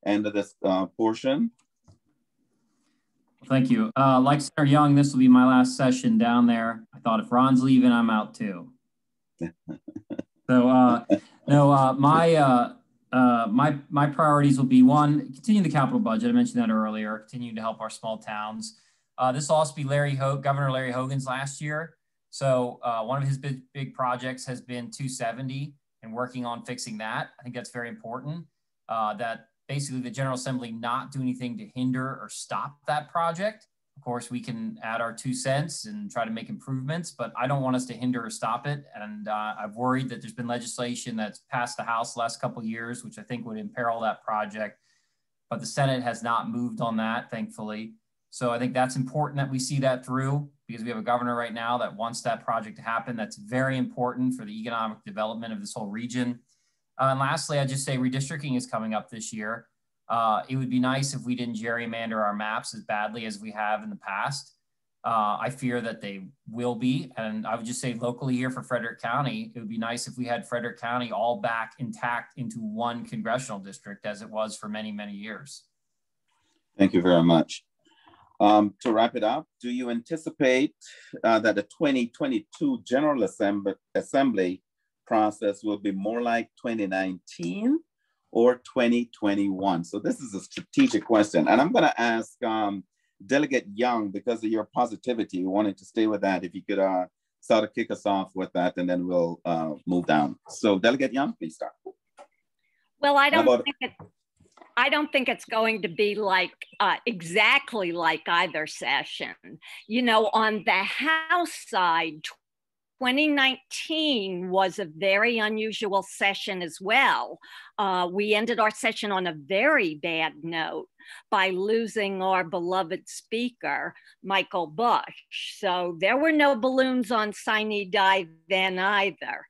S2: end of this portion.
S8: Thank you. Like Senator Young, this will be my last session down there. I thought if Ron's leaving, I'm out too. So no, my priorities will be, one, continue the capital budget. I mentioned that earlier, continue to help our small towns. This will also be Governor Larry Hogan's last year. So one of his big projects has been 270 and working on fixing that. I think that's very important, that basically the General Assembly not do anything to hinder or stop that project. Of course, we can add our 2 cents and try to make improvements, but I don't want us to hinder or stop it. And I've worried that there's been legislation that's passed the House the last couple of years, which I think would imperil that project. But the Senate has not moved on that, thankfully. So I think that's important that we see that through, because we have a governor right now that wants that project to happen. That's very important for the economic development of this whole region. And lastly, I just say redistricting is coming up this year. It would be nice if we didn't gerrymander our maps as badly as we have in the past. I fear that they will be. And I would just say locally here for Frederick County, it would be nice if we had Frederick County all back intact into one congressional district as it was for many, many years.
S2: Thank you very much. To wrap it up, do you anticipate that the 2022 General Assembly process will be more like 2019 or 2021? So this is a strategic question. And I'm going to ask Delegate Young, because of your positivity, wanted to stay with that. If you could sort of kick us off with that, and then we'll move down. So Delegate Young, please start.
S3: Well, I don't think it's going to be like exactly like either session. You know, on the House side, 2019 was a very unusual session as well. We ended our session on a very bad note by losing our beloved speaker, Michael Bush. So there were no balloons on sine die then either.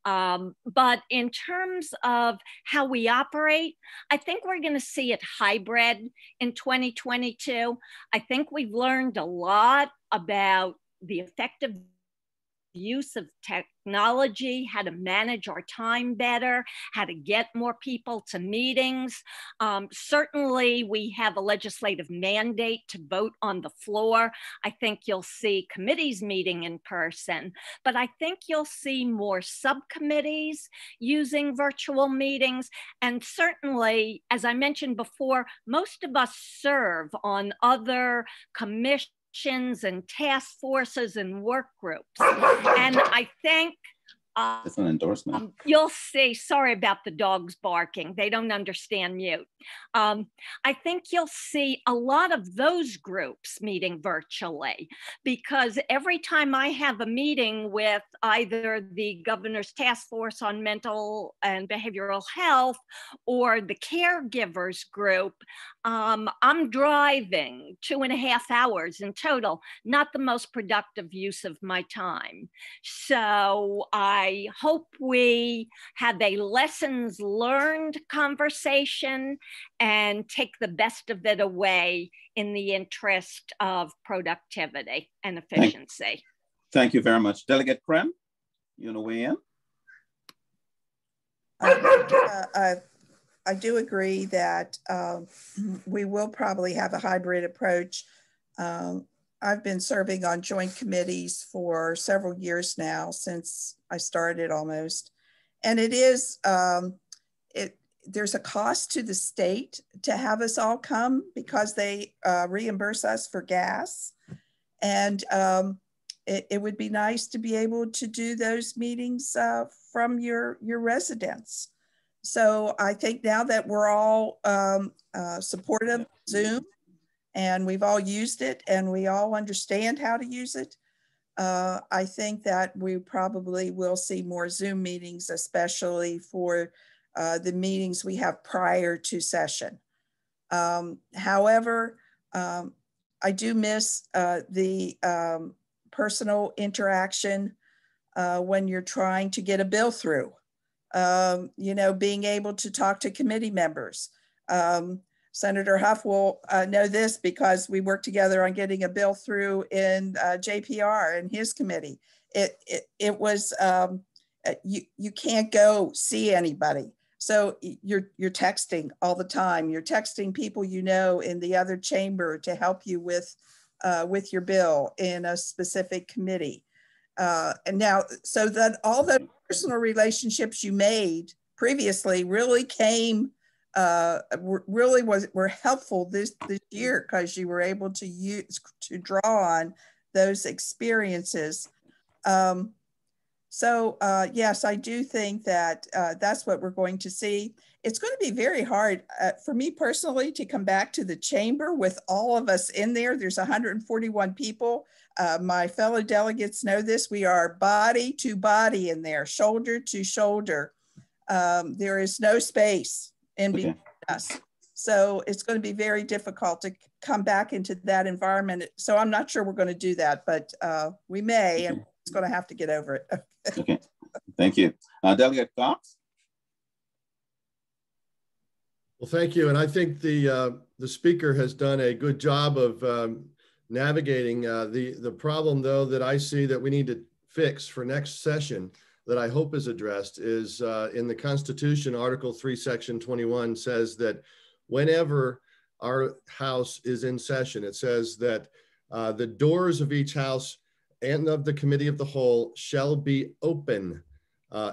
S3: But in terms of how we operate, I think we're going to see it hybrid in 2022. I think we've learned a lot about the effective use of technology, how to manage our time better, how to get more people to meetings. Certainly, we have a legislative mandate to vote on the floor. I think you'll see committees meeting in person, but I think you'll see more subcommittees using virtual meetings. And certainly, as I mentioned before, most of us serve on other commissions and task forces and work groups. And I think
S2: it's an endorsement.
S3: You'll see, sorry about the dogs barking. They don't understand mute. I think you'll see a lot of those groups meeting virtually, because every time I have a meeting with either the governor's task force on mental and behavioral health or the caregivers group, I'm driving 2.5 hours in total, not the most productive use of my time. So I hope we have a lessons learned conversation and take the best of it away in the interest of productivity and efficiency.
S2: Thank you very much. Delegate Krem, you want to weigh in?
S4: I do agree that we will probably have a hybrid approach. I've been serving on joint committees for several years now, since I started almost. And it is, there's a cost to the state to have us all come, because they reimburse us for gas. And it would be nice to be able to do those meetings from your residence. So I think now that we're all supportive of Zoom, and we've all used it and we all understand how to use it, I think that we probably will see more Zoom meetings, especially for the meetings we have prior to session. However, I do miss the personal interaction when you're trying to get a bill through. You know, being able to talk to committee members. Senator Huff will know this, because we worked together on getting a bill through in JPR and his committee. It was, you can't go see anybody. So you're texting all the time. You're texting people you know in the other chamber to help you with your bill in a specific committee. And now, so that all the personal relationships you made previously really were helpful this year, because you were able to draw on those experiences. Yes, I do think that that's what we're going to see. It's going to be very hard for me personally to come back to the chamber with all of us in there. There's 141 people. My fellow delegates know this. We are body to body in there, shoulder to shoulder. There is no space in between us. So it's going to be very difficult to come back into that environment. So I'm not sure we're going to do that, but we may, and it's going to have to get over it.
S2: Okay, thank you. Delegate Cox?
S5: Well, thank you. And I think the speaker has done a good job of navigating the problem, though, that I see that we need to fix for next session that I hope is addressed is in the Constitution, Article 3, Section 21 says that whenever our House is in session, it says that the doors of each House and of the Committee of the Whole shall be open,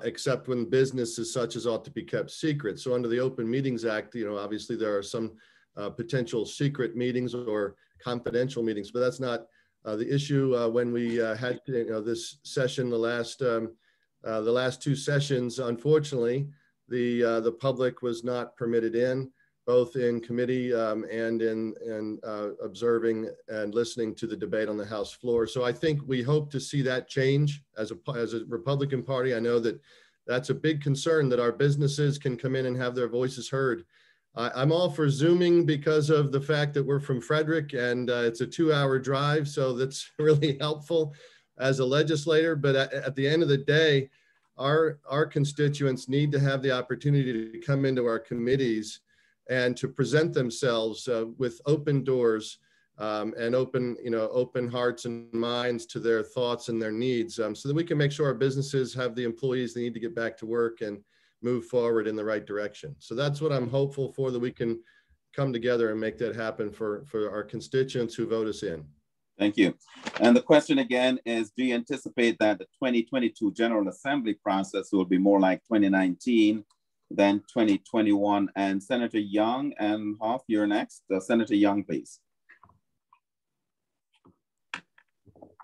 S5: except when business is such as ought to be kept secret. So under the Open Meetings Act, obviously there are some potential secret meetings or confidential meetings, but that's not the issue. When we had this session, the last two sessions, unfortunately, the public was not permitted in, both in committee and in observing and listening to the debate on the House floor. So I think we hope to see that change as a Republican Party. I know that that's a big concern, that our businesses can come in and have their voices heard. I'm all for Zooming because of the fact that we're from Frederick and it's a 2-hour drive. So that's really helpful as a legislator. But at the end of the day, our constituents need to have the opportunity to come into our committees and to present themselves with open doors and open hearts and minds to their thoughts and their needs, so that we can make sure our businesses have the employees they need to get back to work and move forward in the right direction. So that's what I'm hopeful for, that we can come together and make that happen for our constituents who vote us in.
S2: Thank you. And the question again is, do you anticipate that the 2022 General Assembly process will be more like 2019 than 2021? And Senator Young and Hoff, you're next. Senator Young, please.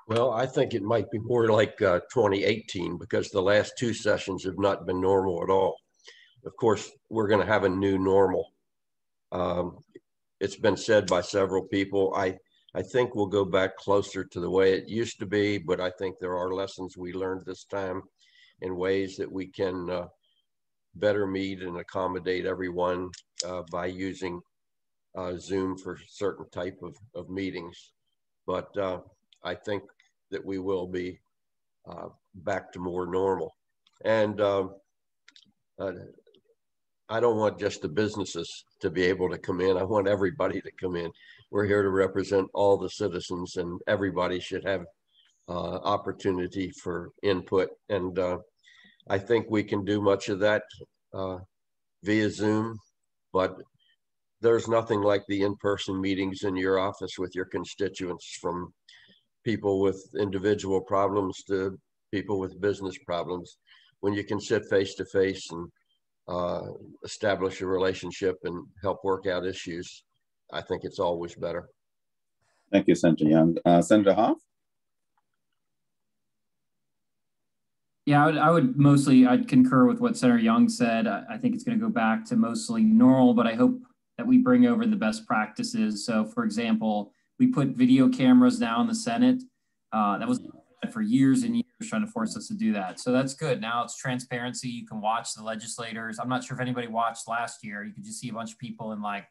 S7: Well, I think it might be more like 2018, because the last two sessions have not been normal at all. Of course, we're going to have a new normal. It's been said by several people. I think we'll go back closer to the way it used to be, but I think there are lessons we learned this time in ways that we can better meet and accommodate everyone by using Zoom for certain type of meetings. But I think that we will be back to more normal. And I don't want just the businesses to be able to come in. I want everybody to come in. We're here to represent all the citizens, and everybody should have opportunity for input. And I think we can do much of that via Zoom, but there's nothing like the in-person meetings in your office with your constituents, from people with individual problems to people with business problems. When you can sit face to face and establish a relationship and help work out issues, I think it's always better.
S2: Thank you, Senator Young. Senator Hoff?
S8: Yeah, I'd concur with what Senator Young said. I think it's going to go back to mostly normal, but I hope that we bring over the best practices. So for example, we put video cameras now in the Senate. That was for years and years trying to force us to do that. So that's good. Now it's transparency. You can watch the legislators. I'm not sure if anybody watched last year. You could just see a bunch of people in like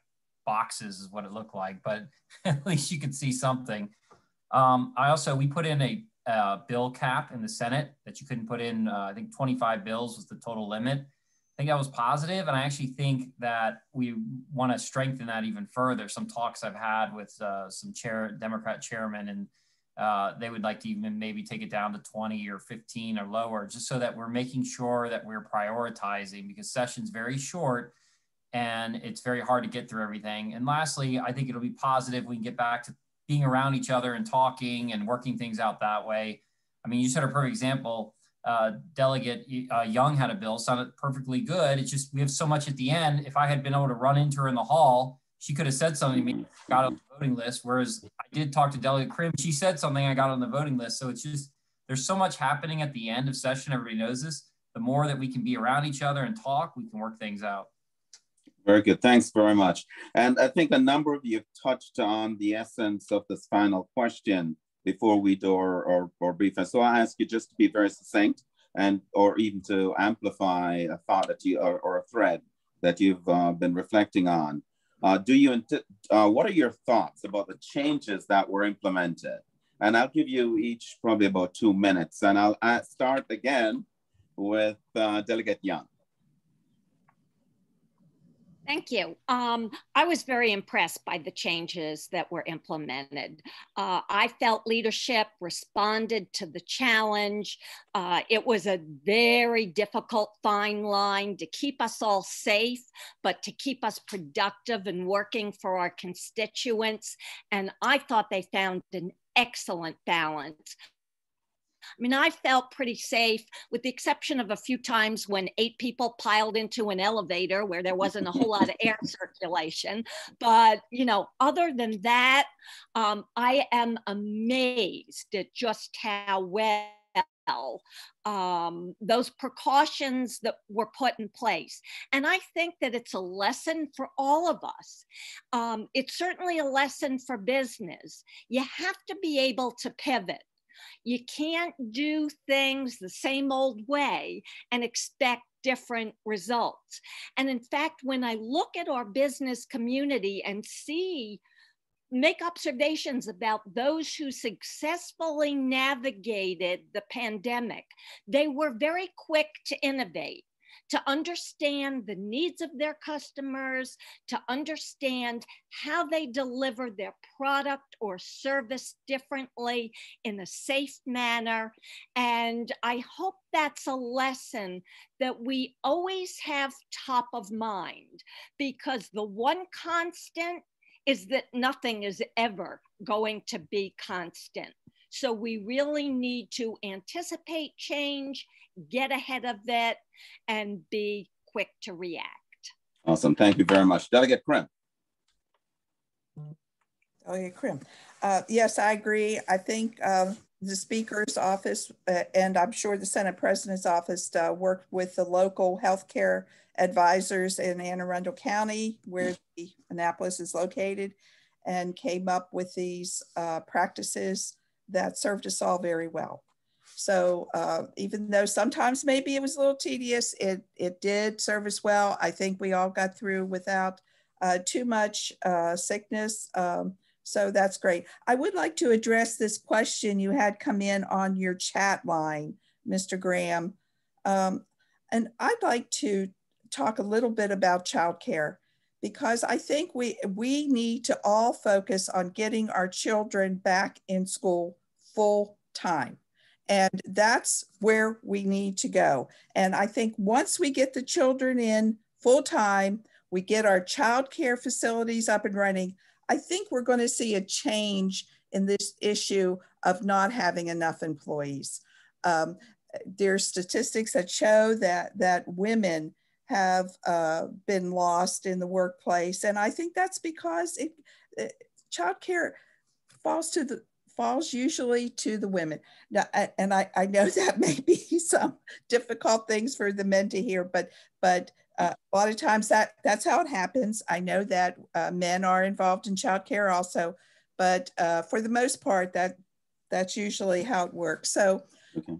S8: boxes is what it looked like, but at least you could see something. We put in a bill cap in the Senate that you couldn't put in. I think 25 bills was the total limit. I think that was positive, and I actually think that we want to strengthen that even further. Some talks I've had with some Democrat chairmen, and they would like to even maybe take it down to 20 or 15 or lower, just so that we're making sure that we're prioritizing, because session's very short and it's very hard to get through everything. And lastly, I think it'll be positive. We can get back to being around each other and talking and working things out that way. I mean, you said a perfect example. Delegate Young had a bill, sounded perfectly good. It's just we have so much at the end. If I had been able to run into her in the hall, she could have said something to me, got on the voting list. Whereas I did talk to Delegate Krim, she said something, I got on the voting list. So it's just, there's so much happening at the end of session. Everybody knows this. The more that we can be around each other and talk, we can work things out.
S2: Very good. Thanks very much. And I think a number of you have touched on the essence of this final question before we do our brief. And so I ask you just to be very succinct and or even to amplify a thought that you or a thread that you've been reflecting on. What are your thoughts about the changes that were implemented? And I'll give you each probably about 2 minutes. And I'll start again with Delegate Young.
S3: Thank you. I was very impressed by the changes that were implemented. I felt leadership responded to the challenge. It was a very difficult fine line to keep us all safe, but to keep us productive and working for our constituents. And I thought they found an excellent balance. I mean, I felt pretty safe with the exception of a few times when 8 people piled into an elevator where there wasn't a whole lot of air circulation. But, you know, other than that, I am amazed at just how well those precautions that were put in place. And I think that it's a lesson for all of us. It's certainly a lesson for business. You have to be able to pivot. You can't do things the same old way and expect different results. And in fact, when I look at our business community and make observations about those who successfully navigated the pandemic, they were very quick to innovate, to understand the needs of their customers, to understand how they deliver their product or service differently in a safe manner. And I hope that's a lesson that we always have top of mind, because the one constant is that nothing is ever going to be constant. So we really need to anticipate change, get ahead of it, and be quick to react.
S2: Awesome. Thank you very much. Delegate Krim.
S4: Delegate Krim. Yes, I agree. I think the Speaker's office and I'm sure the Senate President's office worked with the local healthcare advisors in Anne Arundel County, where the Annapolis is located, and came up with these practices that served us all very well. So even though sometimes maybe it was a little tedious, it did serve us well. I think we all got through without too much sickness. So that's great. I would like to address this question you had come in on your chat line, Mr. Graham. And I'd like to talk a little bit about childcare, because I think we need to all focus on getting our children back in school full time. And that's where we need to go. And I think once we get the children in full time, we get our childcare facilities up and running, I think we're going to see a change in this issue of not having enough employees. There's statistics that show that women have been lost in the workplace. And I think that's because childcare falls usually to the women. Now, and I know that may be some difficult things for the men to hear, but a lot of times that's how it happens. I know that men are involved in childcare also, but for the most part, that's usually how it works. So okay.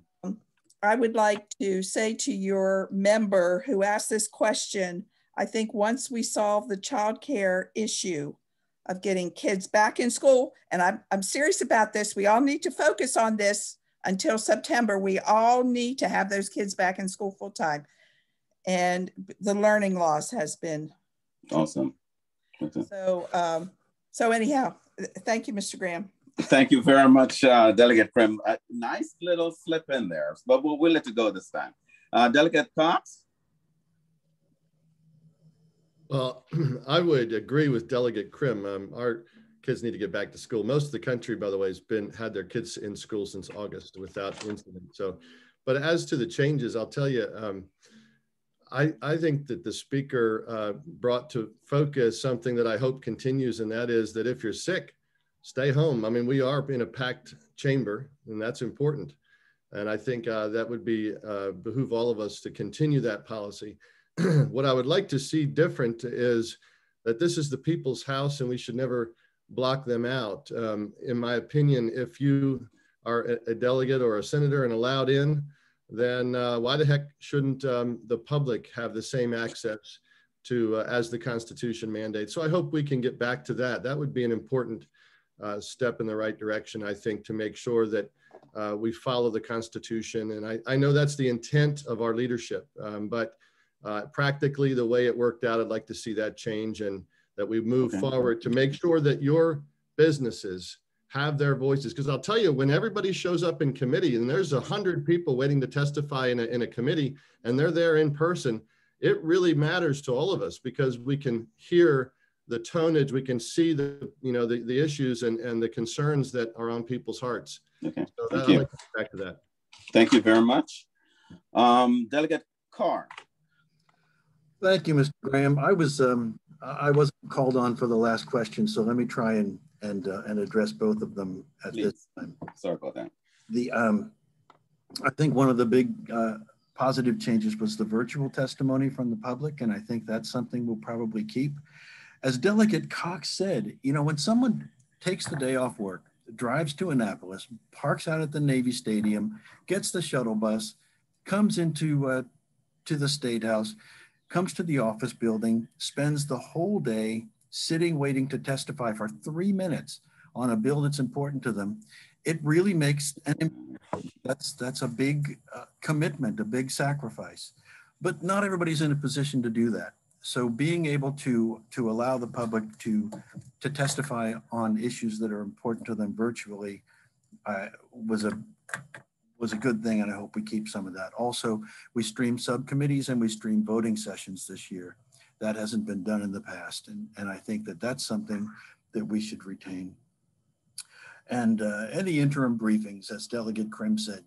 S4: I would like to say to your member who asked this question, I think once we solve the childcare issue of getting kids back in school, and I'm serious about this, we all need to focus on this until September. We all need to have those kids back in school full time. And the learning loss has been
S2: awesome. Okay.
S4: So anyhow, thank you, Mr. Graham.
S2: Thank you very much, Delegate Krim. Nice little slip in there, but we'll let it go this time. Delegate Cox?
S5: Well, I would agree with Delegate Krim. Our kids need to get back to school. Most of the country, by the way, has had their kids in school since August without incident. So, but as to the changes, I'll tell you, I think that the speaker brought to focus something that I hope continues, and that is that if you're sick, stay home. I mean, we are in a packed chamber, and that's important. And I think that would behoove all of us to continue that policy. What I would like to see different is that this is the people's house, and we should never block them out. In my opinion, if you are a delegate or a senator and allowed in, then why the heck shouldn't the public have the same access to as the Constitution mandates? So I hope we can get back to that. That would be an important step in the right direction, I think, to make sure that we follow the Constitution. And I know that's the intent of our leadership, but practically the way it worked out, I'd like to see that change, and that we move forward to make sure that your businesses have their voices. Because I'll tell you, when everybody shows up in committee and there's 100 people waiting to testify in a committee, and they're there in person, it really matters to all of us, because we can hear the tonnage, we can see the issues and the concerns that are on people's hearts.
S2: Okay,
S5: so
S2: thank
S5: I'd
S2: you.
S5: like to get back to that.
S2: Thank you very much. Delegate Karn.
S6: Thank you, Mr. Graham. I wasn't called on for the last question, so let me try and address both of them at this time.
S2: Sorry about that.
S6: I think one of the big positive changes was the virtual testimony from the public, and I think that's something we'll probably keep. As Delegate Cox said, when someone takes the day off work, drives to Annapolis, parks out at the Navy Stadium, gets the shuttle bus, comes into to the State House, comes to the office building, spends the whole day sitting waiting to testify for 3 minutes on a bill that's important to them, it really makes an impact. That's a big commitment, a big sacrifice. But not everybody's in a position to do that. So being able to allow the public to testify on issues that are important to them virtually was a good thing, and I hope we keep some of that. Also, we stream subcommittees and we stream voting sessions this year. That hasn't been done in the past, and I think that that's something that we should retain. And any interim briefings, as Delegate Krim said,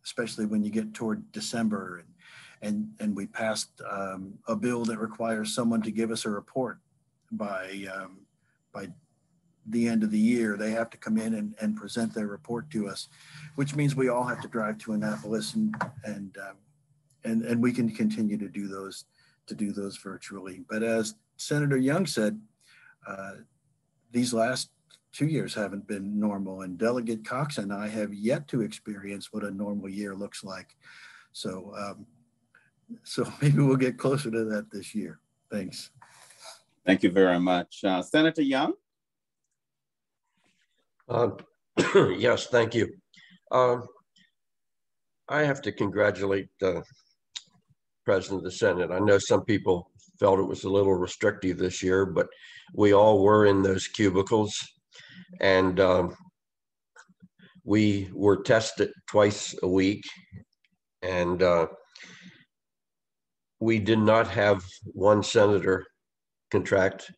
S6: especially when you get toward December, and we passed a bill that requires someone to give us a report by the end of the year. They have to come in and present their report to us, which means we all have to drive to Annapolis, and we can continue to do those virtually. But as Senator Young said, these last 2 years haven't been normal, and Delegate Cox and I have yet to experience what a normal year looks like. So maybe we'll get closer to that this year. Thanks.
S2: Thank you very much. Senator Young?
S7: Yes, thank you. I have to congratulate the President of the Senate. I know some people felt it was a little restrictive this year, but we all were in those cubicles, and we were tested twice a week, and we did not have one senator contract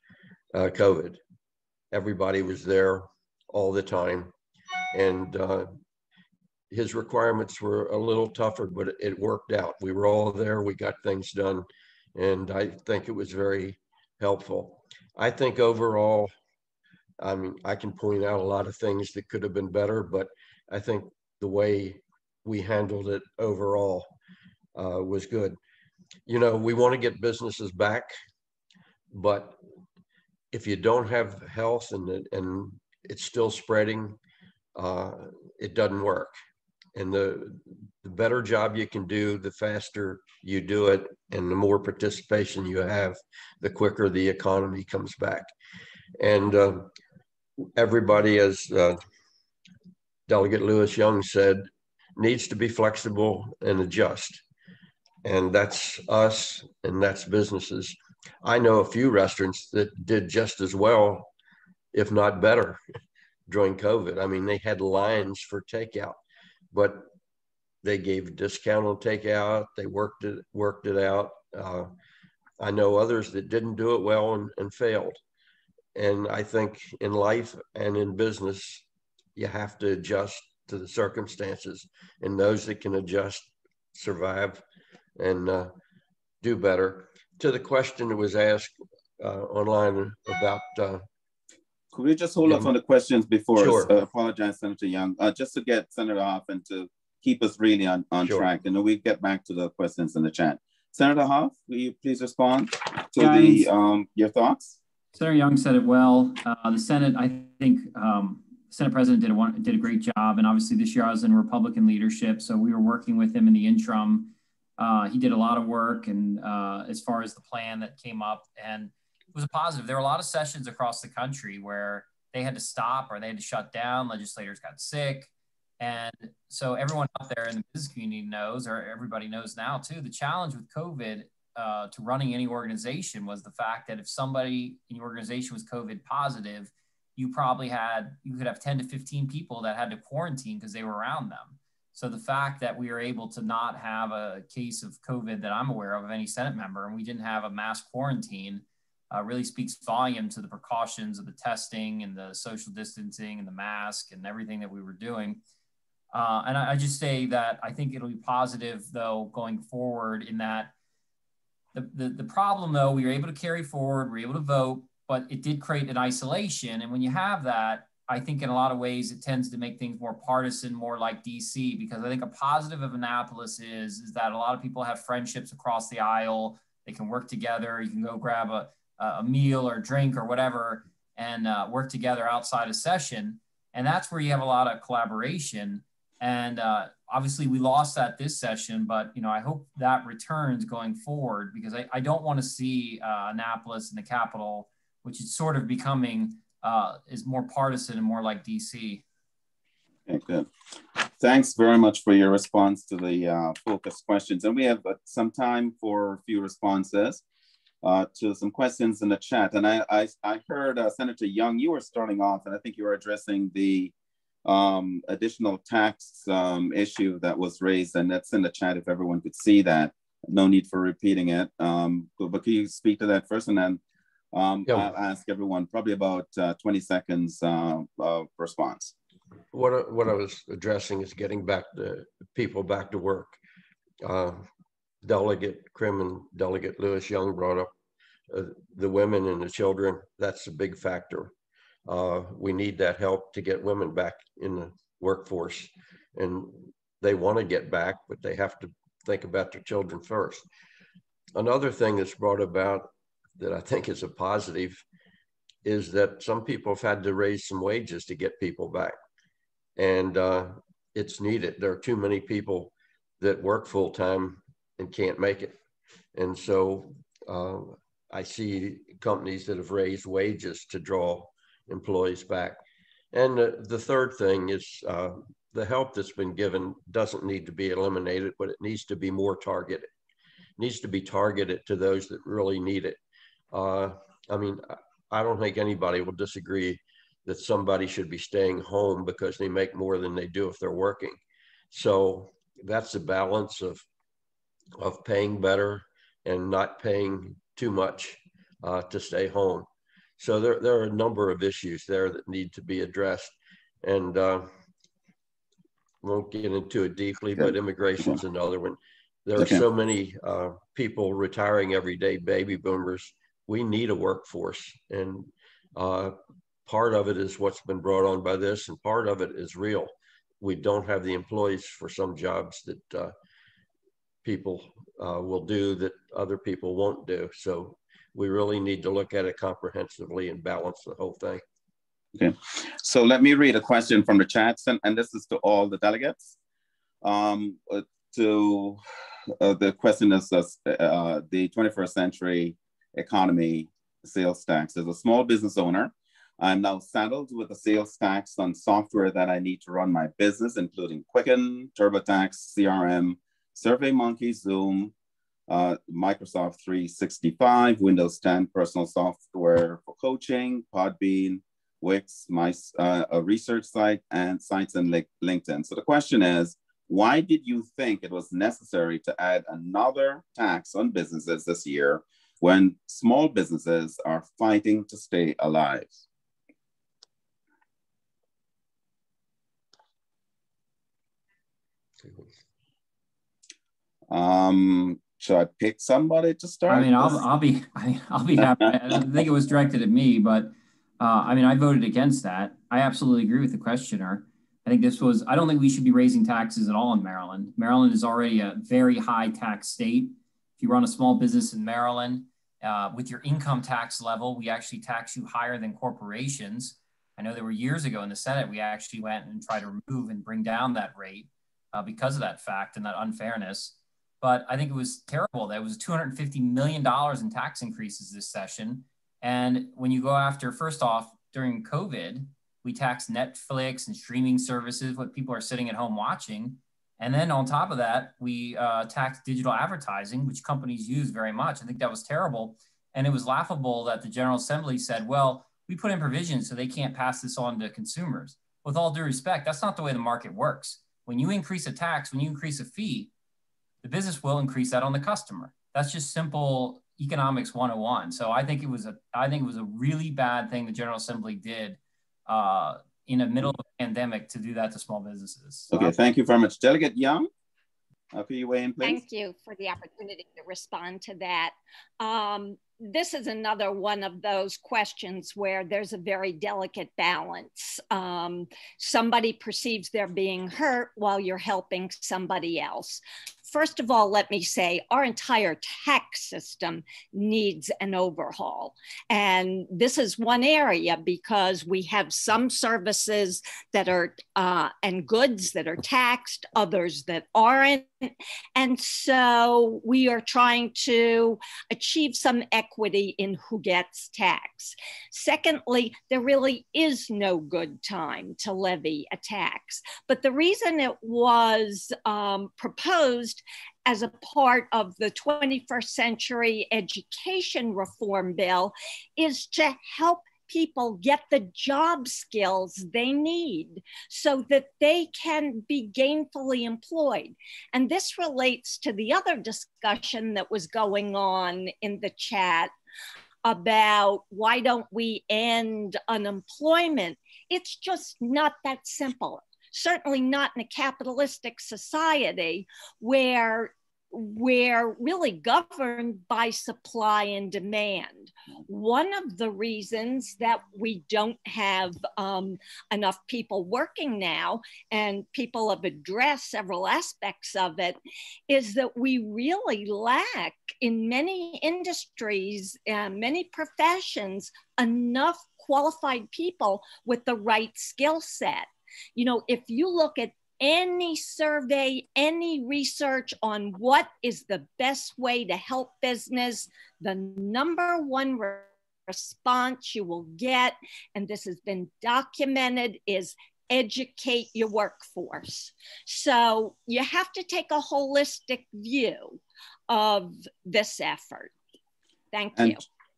S7: COVID. Everybody was there all the time, and his requirements were a little tougher, but it worked out. We were all there, we got things done, and I think it was very helpful. I think overall, I mean, I can point out a lot of things that could have been better, but I think the way we handled it overall was good. We want to get businesses back, but if you don't have health and it's still spreading, it doesn't work. And the better job you can do, the faster you do it, and the more participation you have, the quicker the economy comes back. And everybody, as Delegate Lewis Young said, needs to be flexible and adjust. And that's us, and that's businesses. I know a few restaurants that did just as well, if not better, during COVID. I mean, they had lines for takeout, but they gave a discount on takeout. They worked it out. I know others that didn't do it well and failed. And I think in life and in business, you have to adjust to the circumstances, and those that can adjust survive and do better. To the question that was asked online about
S2: could we just hold off on the questions before?
S7: Sure.
S2: Apologize, Senator Young, just to get Senator Hoff and to keep us really on
S7: Sure.
S2: track, and then we get back to the questions in the chat. Senator Hoff, will you please respond to your thoughts?
S8: Senator Young said it well. The Senate, I think, Senate President did a great job, and obviously this year I was in Republican leadership, so we were working with him in the interim. He did a lot of work, and as far as the plan that came up, and it was a positive. There were a lot of sessions across the country where they had to stop or they had to shut down. Legislators got sick. And so everyone out there in the business community knows, or everybody knows now too, the challenge with COVID to running any organization was the fact that if somebody in your organization was COVID positive, you could have 10 to 15 people that had to quarantine because they were around them. So the fact that we were able to not have a case of COVID that I'm aware of any Senate member, and we didn't have a mass quarantine, really speaks volume to the precautions of the testing and the social distancing and the mask and everything that we were doing. And I just say that I think it'll be positive, though, going forward, in that the problem, though, we were able to carry forward, we were able to vote, but it did create an isolation. And when you have that, I think in a lot of ways it tends to make things more partisan, more like DC, because I think a positive of Annapolis is that a lot of people have friendships across the aisle. They can work together. You can go grab a meal or drink or whatever and work together outside of session. And that's where you have a lot of collaboration. And obviously we lost that this session, but I hope that returns going forward, because I don't want to see Annapolis and the Capitol, which is sort of becoming is more partisan and more like DC.
S2: Okay, good. Thanks very much for your response to the focused questions. And we have some time for a few responses to some questions in the chat. And I heard Senator Young, you were starting off, and I think you were addressing the additional tax issue that was raised, and that's in the chat if everyone could see that. No need for repeating it. But can you speak to that first, and then I'll ask everyone probably about 20 seconds of response.
S7: What I was addressing is getting people back to work. Delegate Krim and Delegate Lewis Young brought up the women and the children. That's a big factor. We need that help to get women back in the workforce, and they want to get back, but they have to think about their children first. Another thing that's brought about that I think is a positive is that some people have had to raise some wages to get people back, and it's needed. There are too many people that work full-time and can't make it. And so I see companies that have raised wages to draw employees back. And the third thing is the help that's been given doesn't need to be eliminated, but it needs to be more targeted. It needs to be targeted to those that really need it. I mean, I don't think anybody will disagree that somebody should be staying home because they make more than they do if they're working. So that's a balance of paying better and not paying too much to stay home. So there are a number of issues there that need to be addressed, and won't get into it deeply, but immigration is another one. There are so many people retiring every day, baby boomers. We need a workforce, and part of it is what's been brought on by this, and part of it is real. We don't have the employees for some jobs that people will do that other people won't do. So we really need to look at it comprehensively and balance the whole thing.
S2: Okay, so let me read a question from the chats, and this is to all the delegates. The question is the 21st century economy sales tax. As a small business owner, I'm now saddled with a sales tax on software that I need to run my business, including Quicken, TurboTax, CRM, SurveyMonkey, Zoom, Microsoft 365, Windows 10 personal software for coaching, Podbean, Wix, a research site, and sites in LinkedIn. So the question is, why did you think it was necessary to add another tax on businesses this year when small businesses are fighting to stay alive. Should I pick somebody to start?
S8: I mean, I'll be happy. I don't think it was directed at me, but I mean, I voted against that. I absolutely agree with the questioner. I think I don't think we should be raising taxes at all in Maryland. Maryland is already a very high tax state. If you run a small business in Maryland, with your income tax level, we actually tax you higher than corporations. I know there were years ago in the Senate, we actually went and tried to remove and bring down that rate because of that fact and that unfairness. But I think it was terrible. There was $250 million in tax increases this session. And when you go after, first off, during COVID, we taxed Netflix and streaming services, what people are sitting at home watching. And then on top of that, we taxed digital advertising, which companies use very much. I think that was terrible. And it was laughable that the General Assembly said, well, we put in provisions so they can't pass this on to consumers. With all due respect, that's not the way the market works. When you increase a tax, when you increase a fee, the business will increase that on the customer. That's just simple economics 101. So I think it was a really bad thing the General Assembly did in the middle of a pandemic to do that to small businesses. So
S2: okay, thank you very much. Delegate Young, can you weigh in, please?
S3: Thank you for the opportunity to respond to that. This is another one of those questions where there's a very delicate balance. Somebody perceives they're being hurt while you're helping somebody else. First of all, let me say our entire tax system needs an overhaul. And this is one area because we have some services that are and goods that are taxed, others that aren't. And so we are trying to achieve some equity in who gets taxed. Secondly, there really is no good time to levy a tax. But the reason it was proposed as a part of the 21st Century Education Reform Bill is to help people get the job skills they need so that they can be gainfully employed. And this relates to the other discussion that was going on in the chat about why don't we end unemployment? It's just not that simple. Certainly not in a capitalistic society where we're really governed by supply and demand. One of the reasons that we don't have enough people working now, and people have addressed several aspects of it, is that we really lack in many industries, many professions, enough qualified people with the right skill set. You know, if you look at any survey, any research on what is the best way to help business, the number one response you will get, and this has been documented, is educate your workforce. So you have to take a holistic view of this effort. Thank you.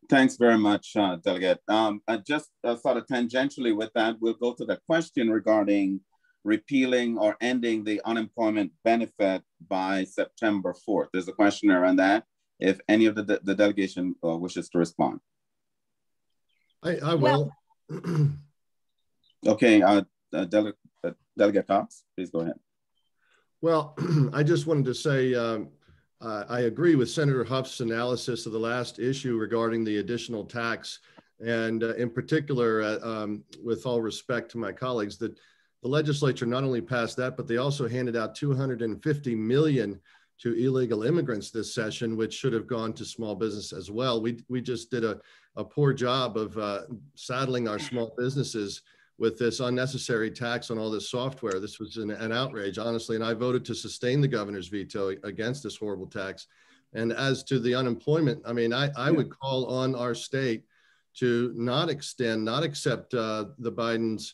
S2: Thanks very much, Delegate. Just sort of tangentially with that, we'll go to the question regarding repealing or ending the unemployment benefit by September 4th. There's a question around that. If any of the delegation wishes to respond.
S5: I will.
S2: Okay, Delegate Cox, please go ahead.
S5: Well, I just wanted to say, I agree with Senator Huff's analysis of the last issue regarding the additional tax. And in particular, with all respect to my colleagues, that the legislature not only passed that, but they also handed out $250 million to illegal immigrants this session, which should have gone to small business as well. We just did a poor job of saddling our small businesses with this unnecessary tax on all this software. This was an outrage, honestly, and I voted to sustain the governor's veto against this horrible tax. And as to the unemployment, I mean, I would call on our state to not accept the Biden's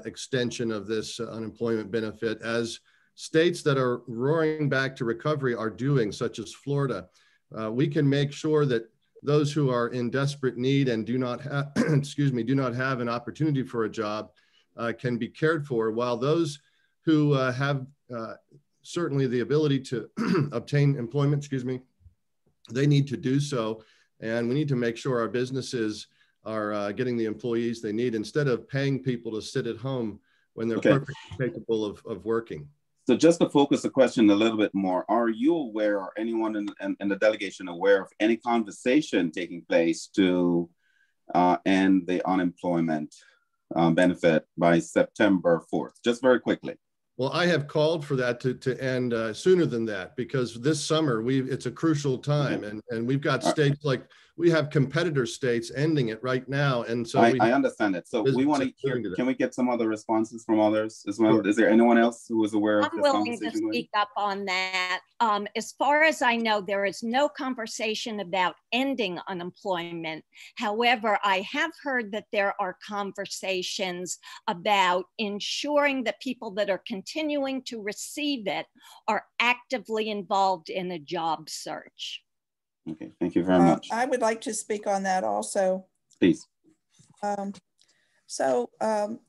S5: extension of this unemployment benefit, as states that are roaring back to recovery are doing, such as Florida. We can make sure that those who are in desperate need and do not have, do not have an opportunity for a job can be cared for, while those who have certainly the ability to obtain employment, they need to do so. And we need to make sure our businesses are getting the employees they need instead of paying people to sit at home when they're perfectly capable of working.
S2: So just to focus the question a little bit more, are you aware, or anyone in the delegation aware of any conversation taking place to end the unemployment benefit by September 4th? Just very quickly.
S5: Well, I have called for that to end sooner than that, because this summer it's a crucial time, and we've got states like, we have competitor states ending it right now, and so
S2: I understand it. So we want to hear. Can we get some other responses from others as well? Sure. Is there anyone else who is aware of this conversation?
S3: I'm willing to speak up on that. As far as I know, there is no conversation about ending unemployment. However, I have heard that there are conversations about ensuring that people that are continuing to receive it are actively involved in a job search.
S2: Okay, thank you very much.
S4: I would like to speak on that also.
S2: Please.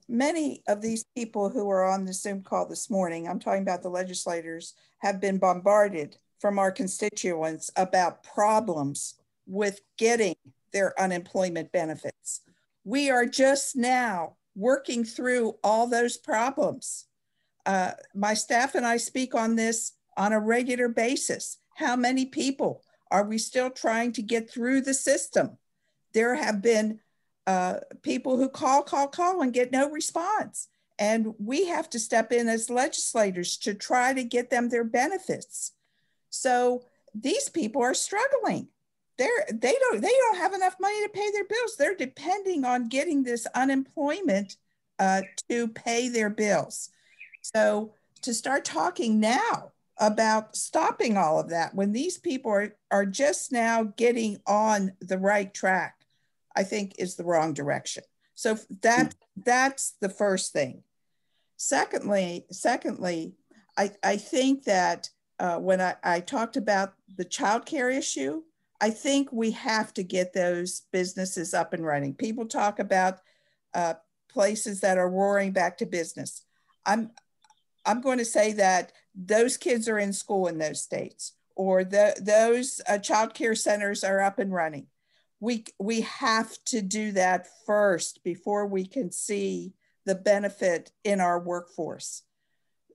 S4: Many of these people who are on the Zoom call this morning, I'm talking about the legislators, have been bombarded from our constituents about problems with getting their unemployment benefits. We are just now working through all those problems. My staff and I speak on this on a regular basis. How many people are we still trying to get through the system? There have been people who call and get no response. And we have to step in as legislators to try to get them their benefits. So these people are struggling. They don't have enough money to pay their bills. They're depending on getting this unemployment to pay their bills. So to start talking now about stopping all of that when these people are just now getting on the right track, I think is the wrong direction. So that's the first thing. Secondly, I think that when I talked about the childcare issue, I think we have to get those businesses up and running. People talk about places that are roaring back to business. I'm going to say that those kids are in school in those states, or those child care centers are up and running. We have to do that first before we can see the benefit in our workforce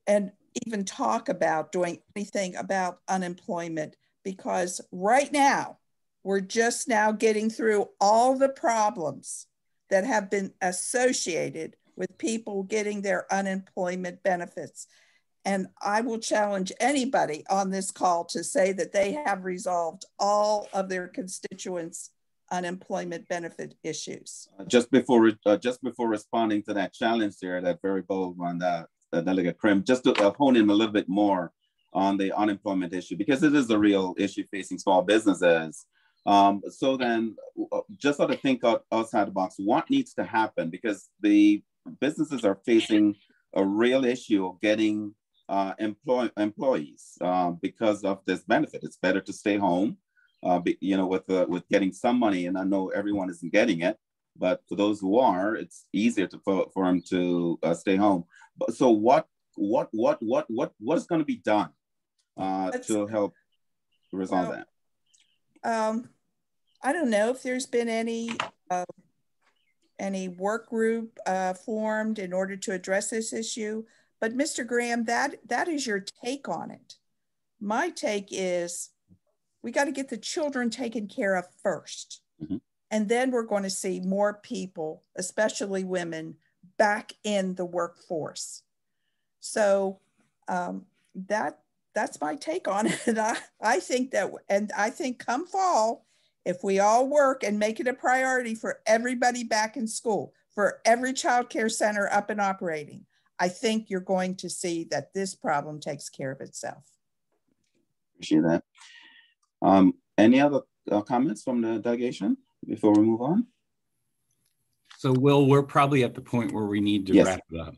S4: and even talk about doing anything about unemployment, because right now we're just now getting through all the problems that have been associated with people getting their unemployment benefits. And I will challenge anybody on this call to say that they have resolved all of their constituents' unemployment benefit issues.
S2: Just before responding to that challenge there, that very bold one, Delegate Krim, just to hone in a little bit more on the unemployment issue, because it is a real issue facing small businesses. So then just sort of think outside the box, what needs to happen? Because the businesses are facing a real issue of getting employees because of this benefit. It's better to stay home, with getting some money. And I know everyone isn't getting it, but for those who are, it's easier for them to stay home. But so what is going to be done to help resolve that?
S4: I don't know if there's been any work group formed in order to address this issue, but Mr. Graham, that is your take on it. My take is we got to get the children taken care of first. Mm-hmm. And then we're going to see more people, especially women, back in the workforce. So that's my take on it. And I think come fall, if we all work and make it a priority for everybody back in school, for every child care center up and operating, I think you're going to see that this problem takes care of itself.
S2: Appreciate that. Any other comments from the delegation before we move on?
S1: So Will, we're probably at the point where we need to wrap it up.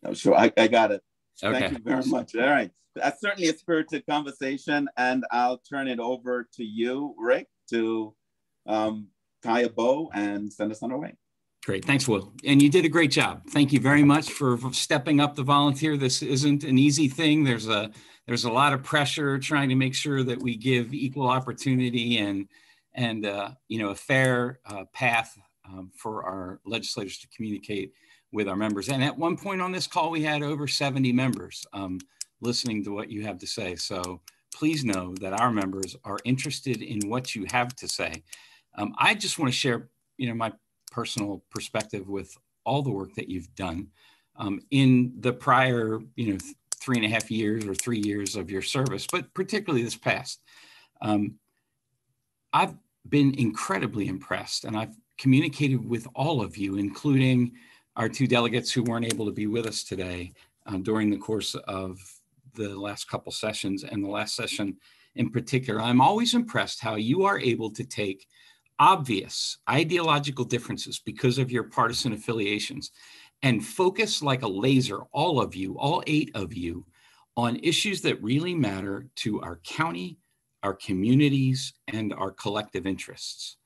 S2: Oh, sure, I got it.
S1: Okay.
S2: Thank you very much. All right. That's certainly a spirited conversation, and I'll turn it over to you, Rick, to tie a bow and send us on our way.
S1: Great. Thanks, Will. And you did a great job. Thank you very much for stepping up to volunteer. This isn't an easy thing. There's a lot of pressure trying to make sure that we give equal opportunity and a fair path for our legislators to communicate with our members. And at one point on this call, we had over 70 members listening to what you have to say. So please know that our members are interested in what you have to say. I just want to share, my personal perspective with all the work that you've done in the prior, 3.5 years or 3 years of your service, but particularly this past. I've been incredibly impressed, and I've communicated with all of you, including our 2 delegates who weren't able to be with us today during the course of the last couple sessions and the last session in particular. I'm always impressed how you are able to take obvious ideological differences because of your partisan affiliations and focus like a laser, all of you, all 8 of you, on issues that really matter to our county, our communities, and our collective interests.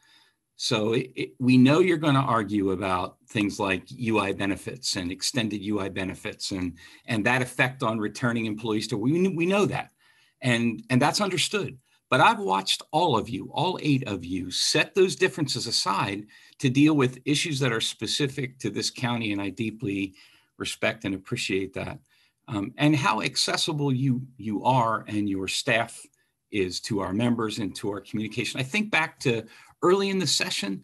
S1: So we know you're going to argue about things like UI benefits and extended UI benefits and that effect on returning employees to, we know that, and that's understood. But I've watched all of you, all 8 of you, set those differences aside to deal with issues that are specific to this county, and I deeply respect and appreciate that. And how accessible you are and your staff is to our members and to our communication. I think back to early in the session,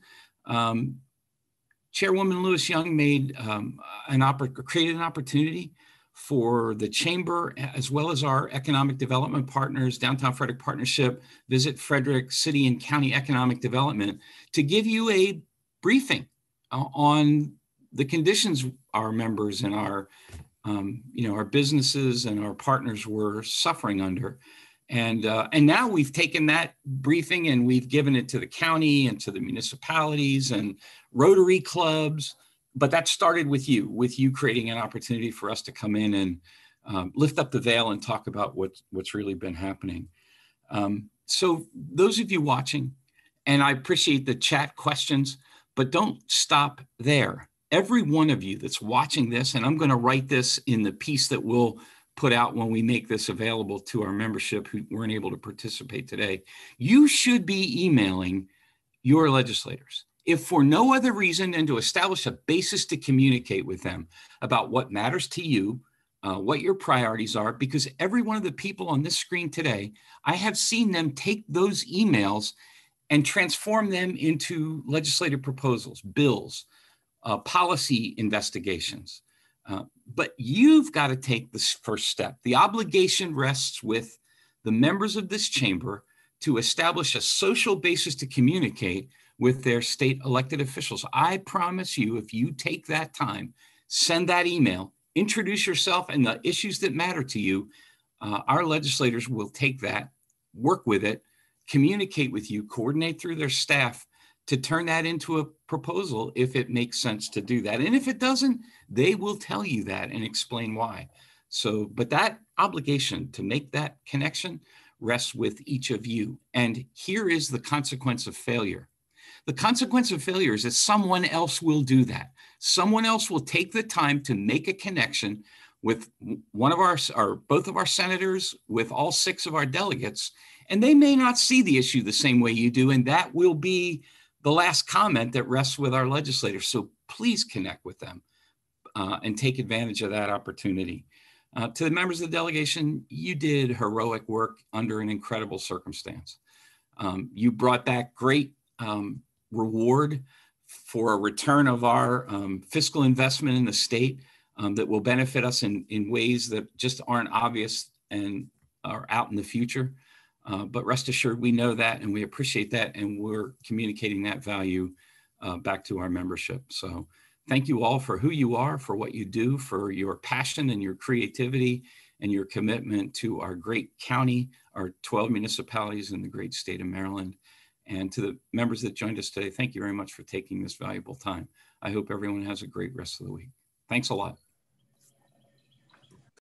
S1: Chairwoman Lewis Young made created an opportunity for the chamber, as well as our economic development partners, Downtown Frederick Partnership, Visit Frederick City and County Economic Development, to give you a briefing on the conditions our members and our businesses and our partners were suffering under. And now we've taken that briefing and we've given it to the county and to the municipalities and Rotary clubs. But that started with you creating an opportunity for us to come in and lift up the veil and talk about what's really been happening. So those of you watching, and I appreciate the chat questions, but don't stop there. Every one of you that's watching this, and I'm going to write this in the piece that we'll put out when we make this available to our membership who weren't able to participate today, you should be emailing your legislators, if for no other reason than to establish a basis to communicate with them about what matters to you, what your priorities are, because every one of the people on this screen today, I have seen them take those emails and transform them into legislative proposals, bills, policy investigations. But you've got to take this first step. The obligation rests with the members of this chamber to establish a social basis to communicate with their state elected officials. I promise you, if you take that time, send that email, introduce yourself and the issues that matter to you, our legislators will take that, work with it, communicate with you, coordinate through their staff to turn that into a proposal if it makes sense to do that. And if it doesn't, they will tell you that and explain why. So, but that obligation to make that connection rests with each of you. And here is the consequence of failure. The consequence of failure is that someone else will do that. Someone else will take the time to make a connection with one of our, or both of our senators, with all 6 of our delegates, and they may not see the issue the same way you do, and that will be the last comment that rests with our legislators. So please connect with them and take advantage of that opportunity. To the members of the delegation, you did heroic work under an incredible circumstance. You brought back great reward for a return of our fiscal investment in the state that will benefit us in ways that just aren't obvious and are out in the future. But rest assured, we know that and we appreciate that, and we're communicating that value back to our membership. So thank you all for who you are, for what you do, for your passion and your creativity and your commitment to our great county, our 12 municipalities in the great state of Maryland. And to the members that joined us today, thank you very much for taking this valuable time. I hope everyone has a great rest of the week. Thanks a lot.